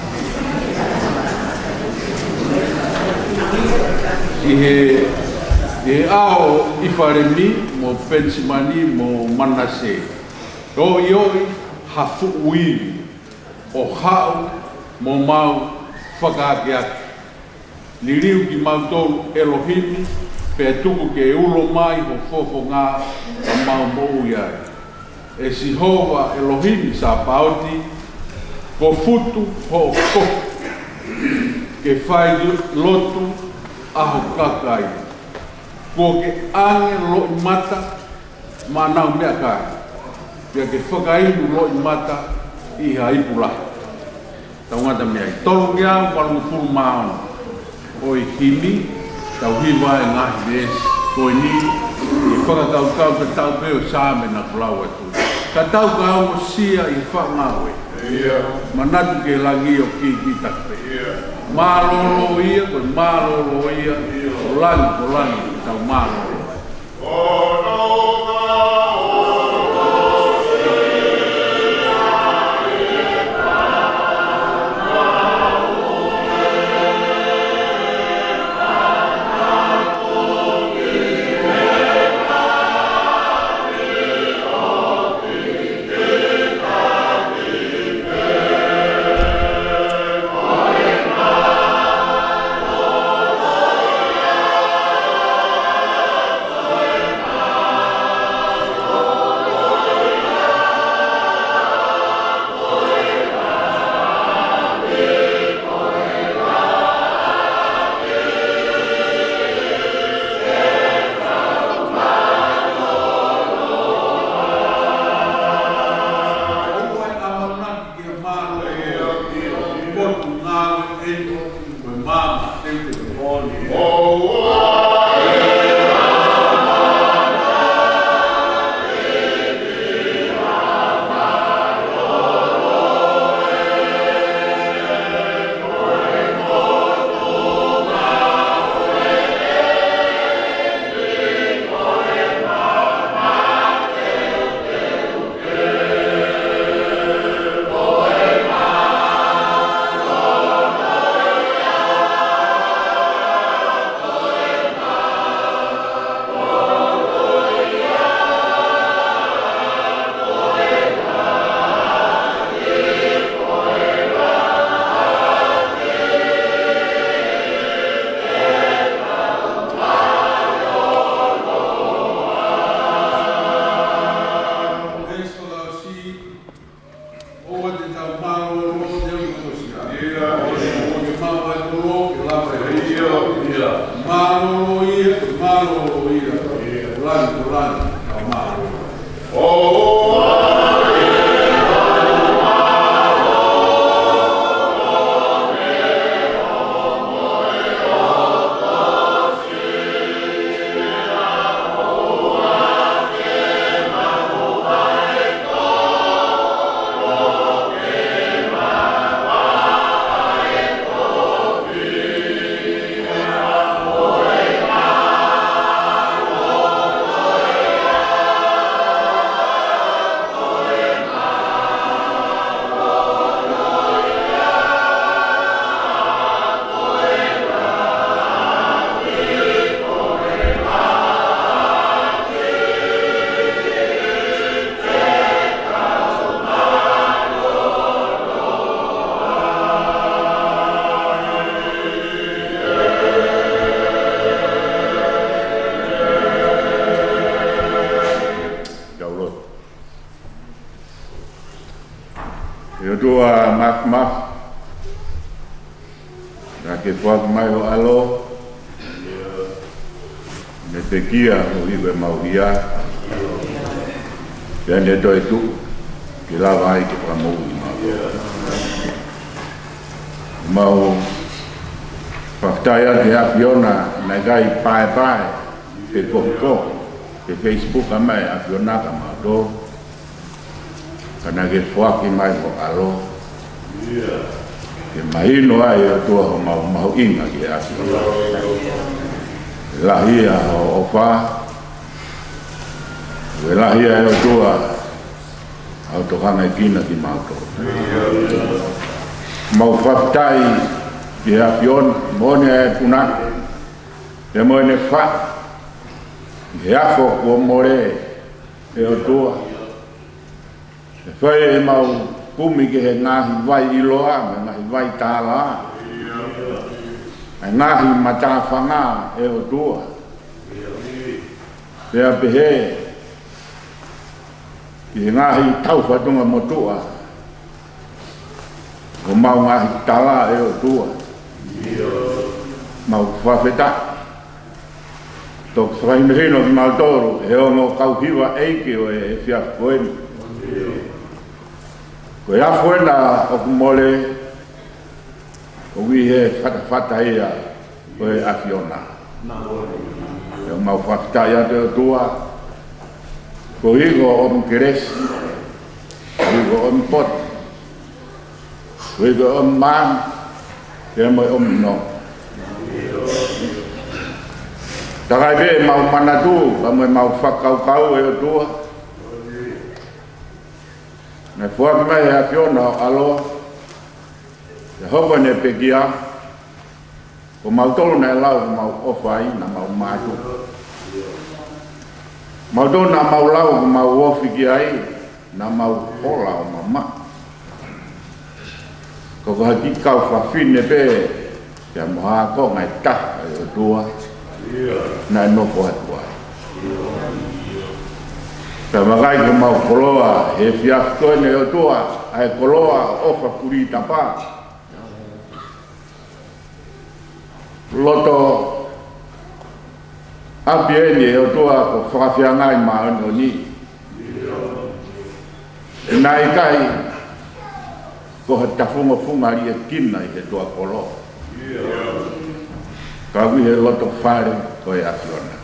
E ao i wharemi mo Pensimani mo Manase. O ioi hafu uiwi o hau mo mau whakaakeaki. Ni riu ki mau tolu Elohimi pe tuku ke ulo mai ho fofo ngā o mau mou iai. E si hova Elohimi sa pauti ko futu ho koku ke whai lotu aho kakai. Ko ke ange lo mata manau mea kai. Pia ke whakainu lo mata i haipula. Tau ngata mea i tolu ngia walu furu maon. O i himi, tau hiwa e ngahi des. Ko i ni, i whakatau kau ka tau peo sāme na kulau atu. Ka tau kau o sia i whangawe. Manatu ke langi o ki takpe. Malolo ia, ko malolo ia, ko langi, tau malolo. lalo ia, lalo, amaro. Tua maf na ke fuak mai o alo me te kia o iwe mauia ya ne toi tu ki la vai ke pramu mau faktaya ke afiona na gai pai ke koko ke Facebook amai afiona kama do kana ke fuaki mai o alo ke mai no ai o tua o mau inga ke asi lahia o fa lahia o tua au to kana kina ki mau mau fatai ke avion mone puna te mone fa ke afo o more e o tua Whai e mau kumi ke he ngahi vai iloa, me ngahi vai tāla. E ngahi matawhanga e o tua. Pea pehe, ki he ngahi tauwhatunga motua. O mau ngahi tāla e o tua. Mau whawheta. Tok whainahino ki mau tōru, he o ngō kauhiwa eike o e whiaf koeni. Ko ia fuena o kumole o wihe fata ia o e afiona. E mau whakita ia te o tua. Ko higo o mkeres, ko higo o mpot, ko higo o mam, e mo o mino. Takai be mau manatu, ka mau whakau e o tua. Me fuaki mai e afiona o alo, e hoko ne pekia, ko mautolo na e lau mau ofai na mau matu. Mautolo na mau lau ko mau ofi ki ai, na mau hola o mama. Ko haki kau whawhine pe, kia moha ko ngai ta e o tua, na e nofo hatu ai. Ka magai ke mau koloa, he fiaf koene o tua, ai koloa ofa Kulitapa. Loto api eni o tua ko whakawhiangai maa ono ni. E nai kai, ko he tafunga ria kina i he tua koloa. Ka hui he loto whare ko e afiona.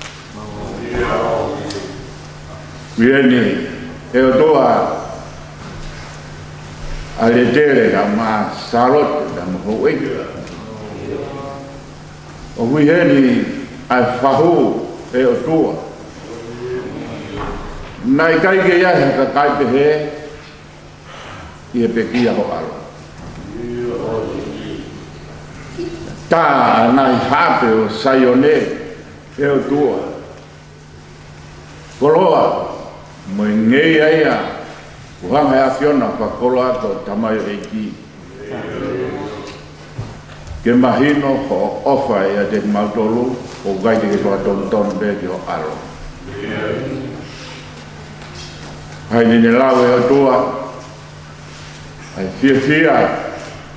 Vieni e o toa a le tere da ma salot da mo hoi. O vieni a fahu e o toa. Nai kai ke ia he ka kai pe he i e pekia ho alo. Ta nai hape o sayone e o toa. Koloa mo ngei aia uhanga e afiona whakoloa ko tamayo eiki ke mahino ho ofa e a te mautolu o gaiti ke toa ton be ki ho alo hai nene lau e o tua ai fia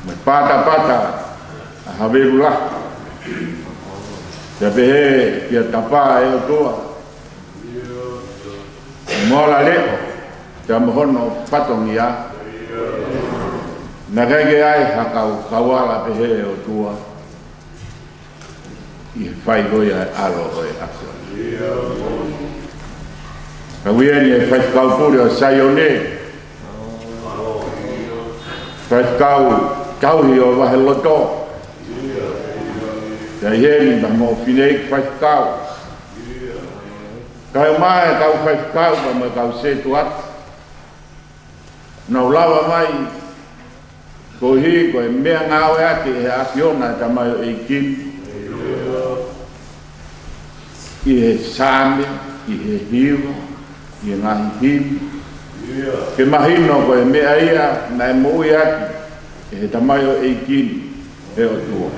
me pata a haveru la Te pehe kia tapa e o tua. Mola leo, te amohono patongi a. Na kege ai hakau kawala pehe o tua. I whai goi ai alo oi ako. Ka wieni e whai kaupuri o Sayone. Whai kauhi o wahe loto. Ka ieni ma mo whineik whai kau. Ka mai kau whai kau ma me kau se tuat. Nau lawa mai ko hi ko e mea ngau e ati e asiona ta mai o eikin. I he same, i he hiwa, i he ngahi him. Ke mahino ko e mea ia na e mui ati e he tamai o eikin e o tua.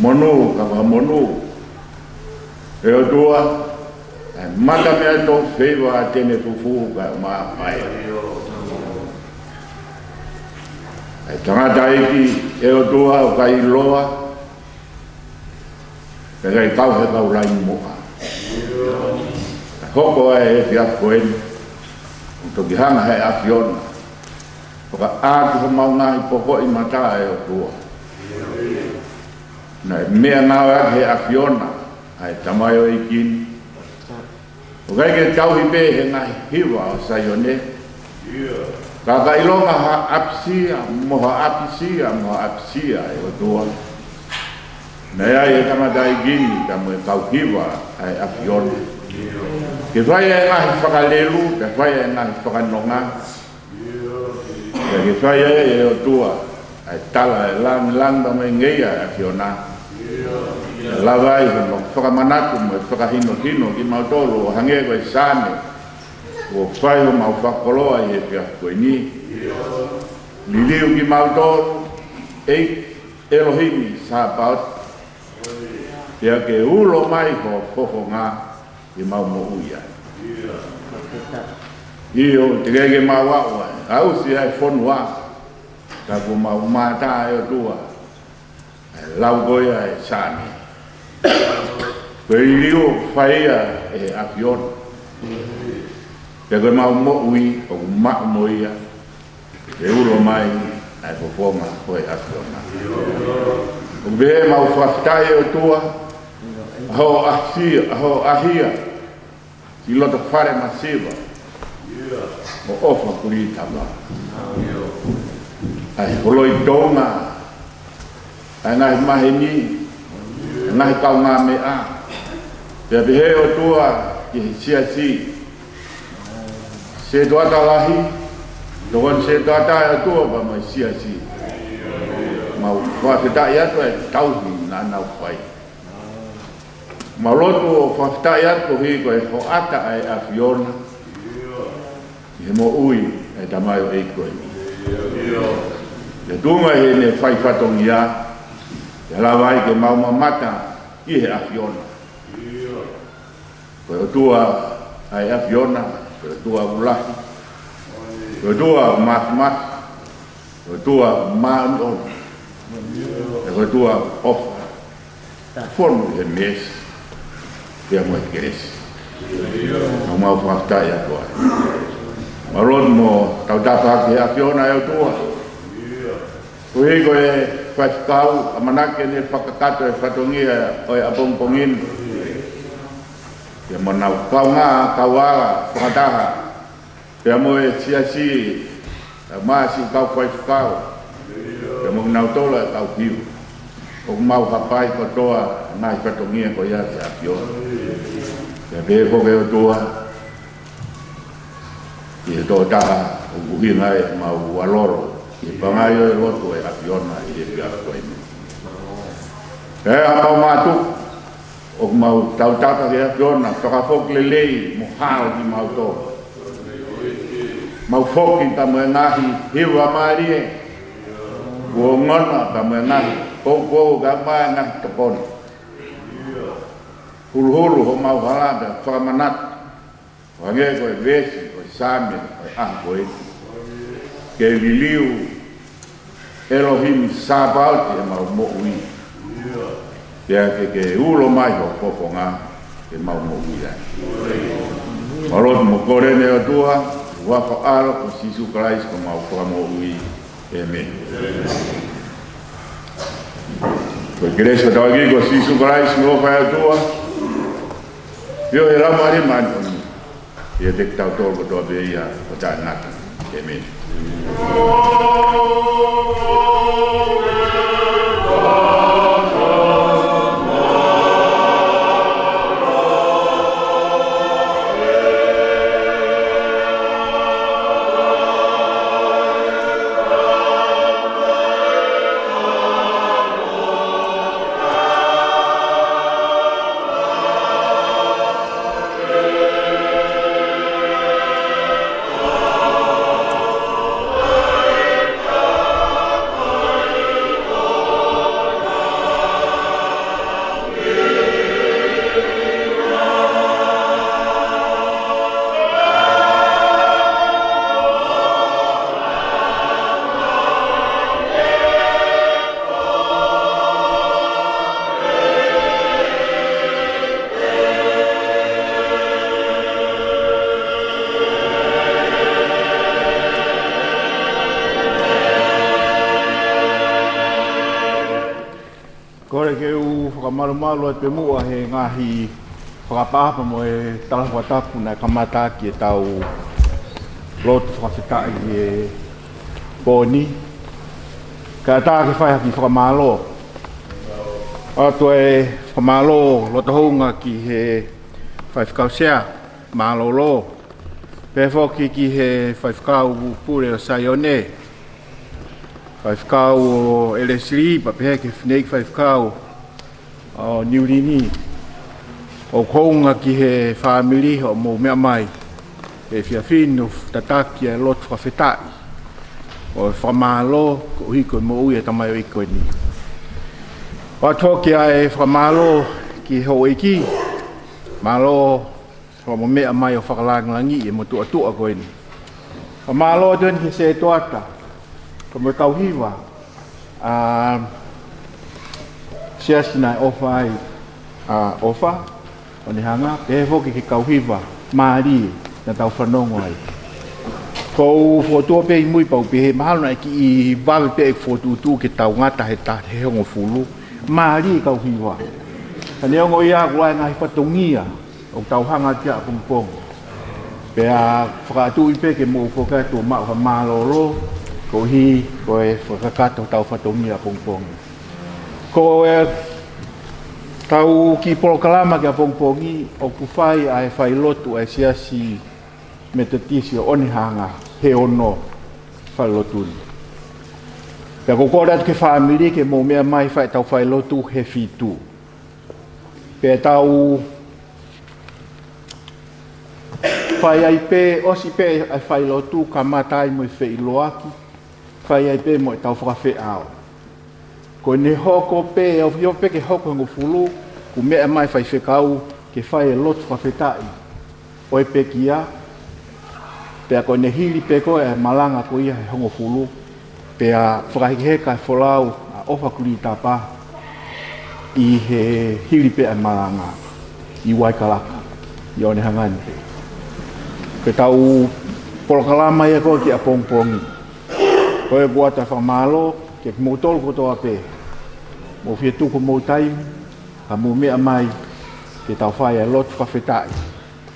Monu, ka wa monu e o tua. Mata mea tō whewa a tene fufu ka maa pai. Tangata iki e o tua o kai loa. Kai kau he kau lai moa. Hoko e whia koen. Toki hanga he awhiona. Toka ātu ho maunga i poko i mata e o tua. Na mea ngau ake he awhiona. Ai tamai o ikini. O kai ke tau hi pe he ngai hiwa o Sayone. Kaka ilonga ha apsia, moha apisia e o tua. Na ia e tamata i gini, tamu e kau hiwa ai apiona. Ke whai e ngahi whakalelu, ke whai e ngahi whakanonga. Ke whai e o tua, ai tala e lang tamu e ngeia e apiona. Lawai ho whakamanatu mo e whakahino ki mautolo o hange koe sane. O whai ho mau whakoloa i he pia koe ni. Liliu ki mautolo, Elohimi sa paut. Pia ke ulo mai ho fofo ngā i mau mo uia. Iyo te kege mau wau ai, au si hai Fonua. Ka ku mau mata e o tua. Lau goia e sane. Koe iliu whaia e apiona. Te koe mau mo ui o mak mo ia. E ulo mai ai fofonga koe apiona. O behe mau whaftai o tua. Aho ahia. I loto whare masiva. O ofa Kulitapa. Ai holoi tonga. Ai ngahi mahi ni. Ngahi kau ngā mea. Pea behe o tua i he siasi. Se tuata lahi. Dokon se tuata e o tua pa mai siasi. Mau whawhitai atu e tauhi nā nau whai. Mau lotu o whawhitai atu hi koe ho ata ai a whiona. I he mo ui e tamai o eikoe ni. Te tunga he ne whai whatongi a. Te lawai ke mau mamata i he awhiona. Koe o tua ai awhiona, koe o tua ulahi, koe o tua mathmati, koe o tua maanion, koe o tua ofa. Fonu he mesi, pia mo e keresi. Nau mau whaftai a koe. Marot mo tautapa ke awhiona e o tua. Koe koe whaikau, a manake ne whakakato e whatongia o e apongpongin. Pea manau kau ngā, kauala, whakataha. Pea mo e siasi, maasi kau whaikau. Pea mo nau tola e kau hiu. O mau hapai kotoa, ngai whatongia ko ia te apiona. Pea pehe koke o tua. I he tō taha, o uhi ngai mau waloro. I pangai o e roto e apiona i e pia koe ni. E hapau mātu, o mau tautata ke apiona, whakafok lelei mo hao ki mau tō. Mau foki ta mo e ngahi hiwa maarie. Ua ngona ta mo e ngahi, kou ka mai ngahi tokona. Hulu ho mau halada, whakamanat. Wange koe vesi, koe same, koe koe. Ke liliu Elohim sabauti e mau mo ui. Pea ke ulo mai ho poponga ke mau mo uia. Marot mo kore ne atua, wapa alo ko sisu Christ ko mau kwa mo ui. Amen. Ko igreja da aqui ko sisu Christ mo pa atua. Yo era mari man ko. Ia tek tau tol ko do be ia ko ta nata. Amen. Kore ke u whakamaru e te mua he ngahi whakapapa mo e talawatapu na kamata ki e tau lotu whakawhitai e pōni. Ka tā ke whai haki whakamalo. Ato e whakamalo Onehunga ki he whai whakausea malo lo. Pe whoki ki he whai whakau pure o Saione. Whai whakau o Elesri, pa pehe ke whinei whai whakau o Niurini. O kounga ki he whamiri o mō mea mai. E whiawhinu tataki e lotu whawhetai. O whamalo, ko hiko e mō ui e tamai o iko e ni. O tōki ai whamalo ki ho iki. Malo, o mō mea mai o whakalangalangi e mō tua koe ni. Whamalo tōni ki se toata. Ko mo tau hiwa siasina ofa ai ofa Onehunga pe foki ki kau hiwa maari na tau whanongo ai ko fotua pe mui pau pe he mahalo na ki i wawe pe e fotutu ke tau ngata he ta he hongo fulu maari kau hiwa kane ongo ia kua ngahi patongia o tau hanga tia pungpong pe a whakatu i pe ke mo whakatu ma malolo ko hi ko e whakakato tau whatongia pongpong. Ko e tau ki polokalama ki a pongpongi o kuwhai ai whai lotu ai siasi me te tisi o Onehunga he ono whai lotuni. Pea ko kore atu ke whaamiri ke mō mea mai whai tau whai lotu he whitu. Pea tau whai ai pe, osi pe ai whai lotu ka matai mo i whai loaki. Whai ai pe mo i tau whakawhi ao. Ko ne hoko pe, au hio pe ke hoko hango fulu, ku mea mai whai whekau ke whai e lotu whawhetai. O e pe kia, pea ko ne hili pe ko e malanga ko ia he hango fulu, pea whakahikeheka e wholau a ofa Kulitapa i he hili pe e malanga i Waikalaka, i Onehunga ni. Ke tau polokalama ia ko ki a pongpongi. Ko e buata whamalo, ke mō tolu kotoa pē. Mō whia tuku mō taimi, ka mō mea mai, ke tau whai e lotu whawhetai.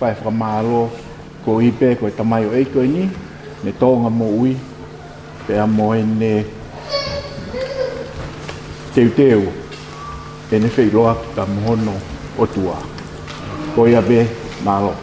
Whai whamalo, ko i pē ko e tamai o eiko ni, ne tōnga mō ui, pēa mō e ne teu, e ne wheiloa ki ka mohono o tua. Ko ia pē, malo.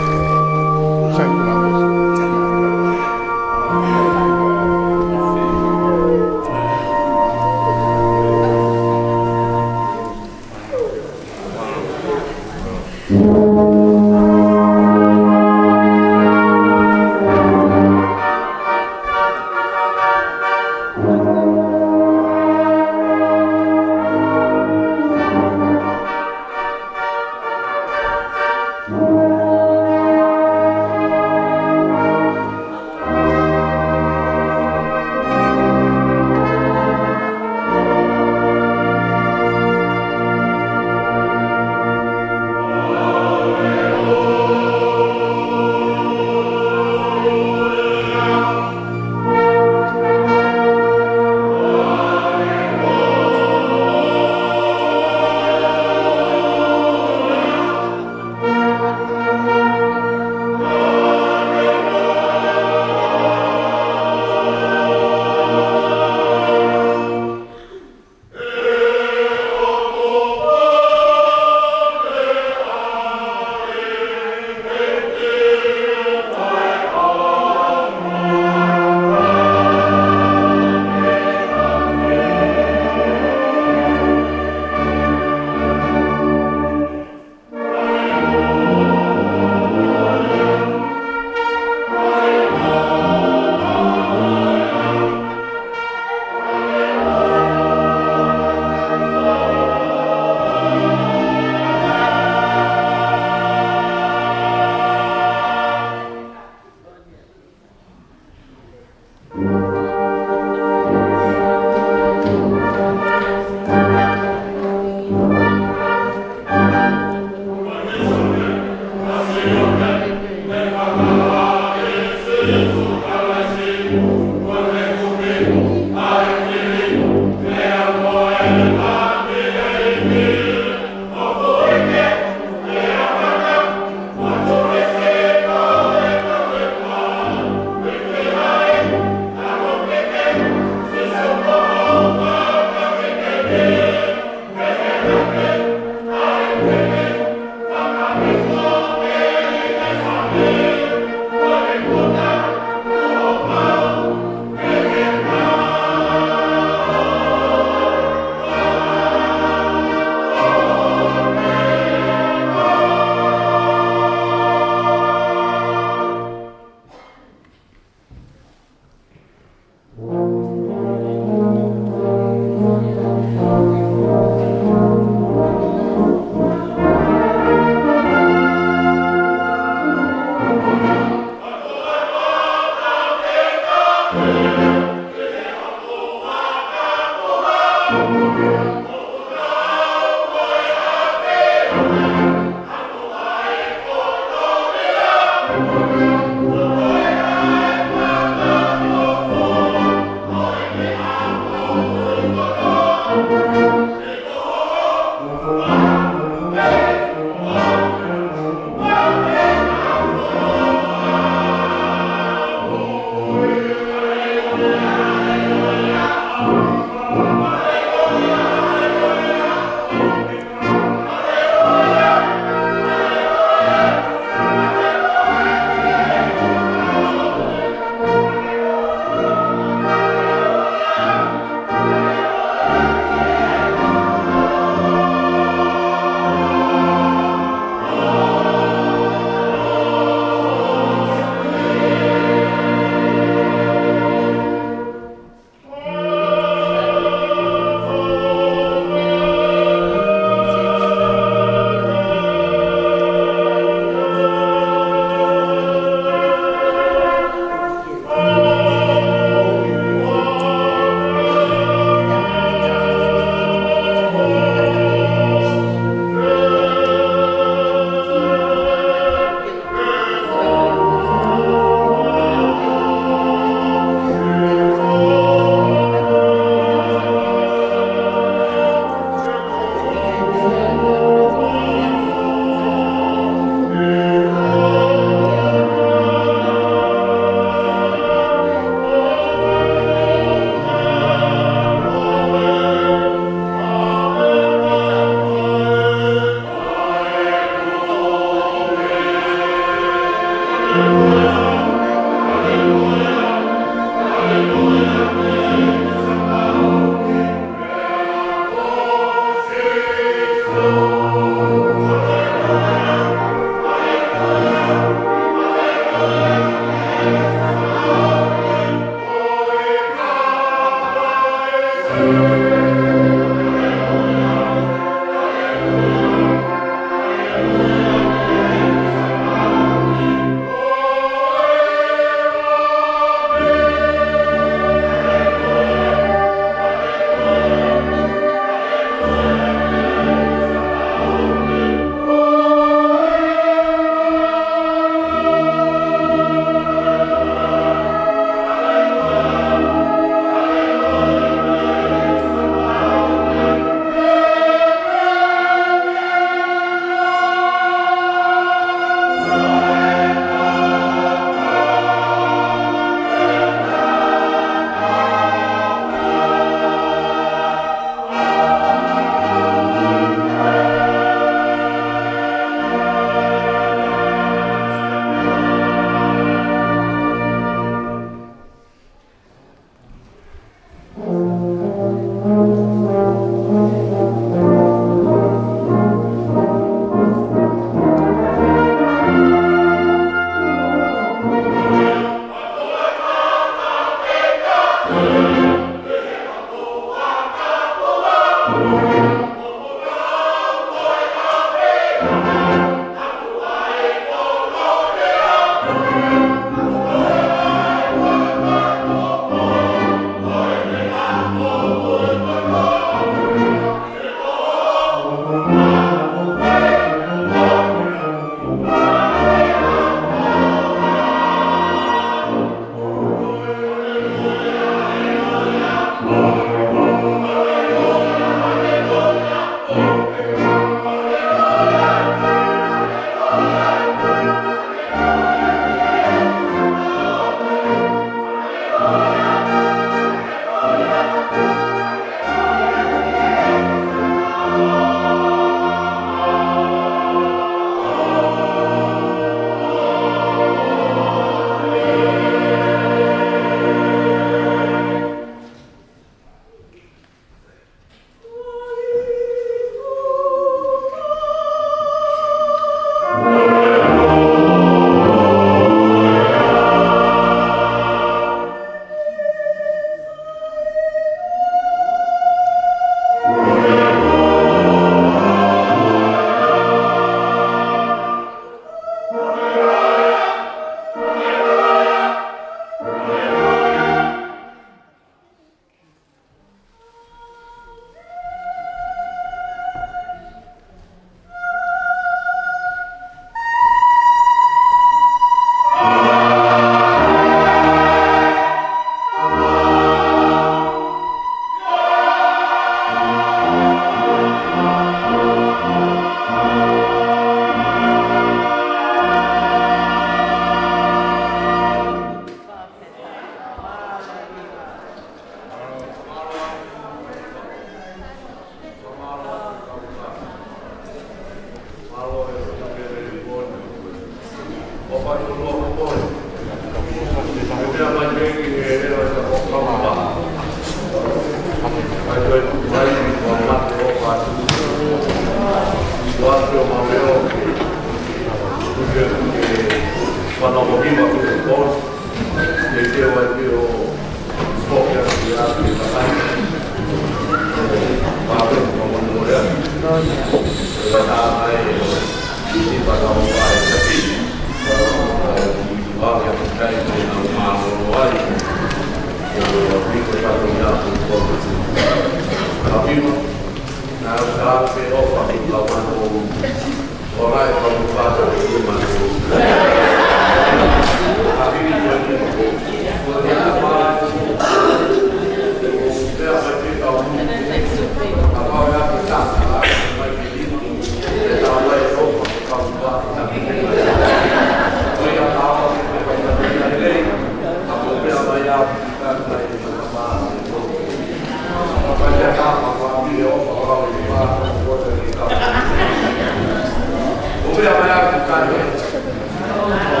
Obrigado.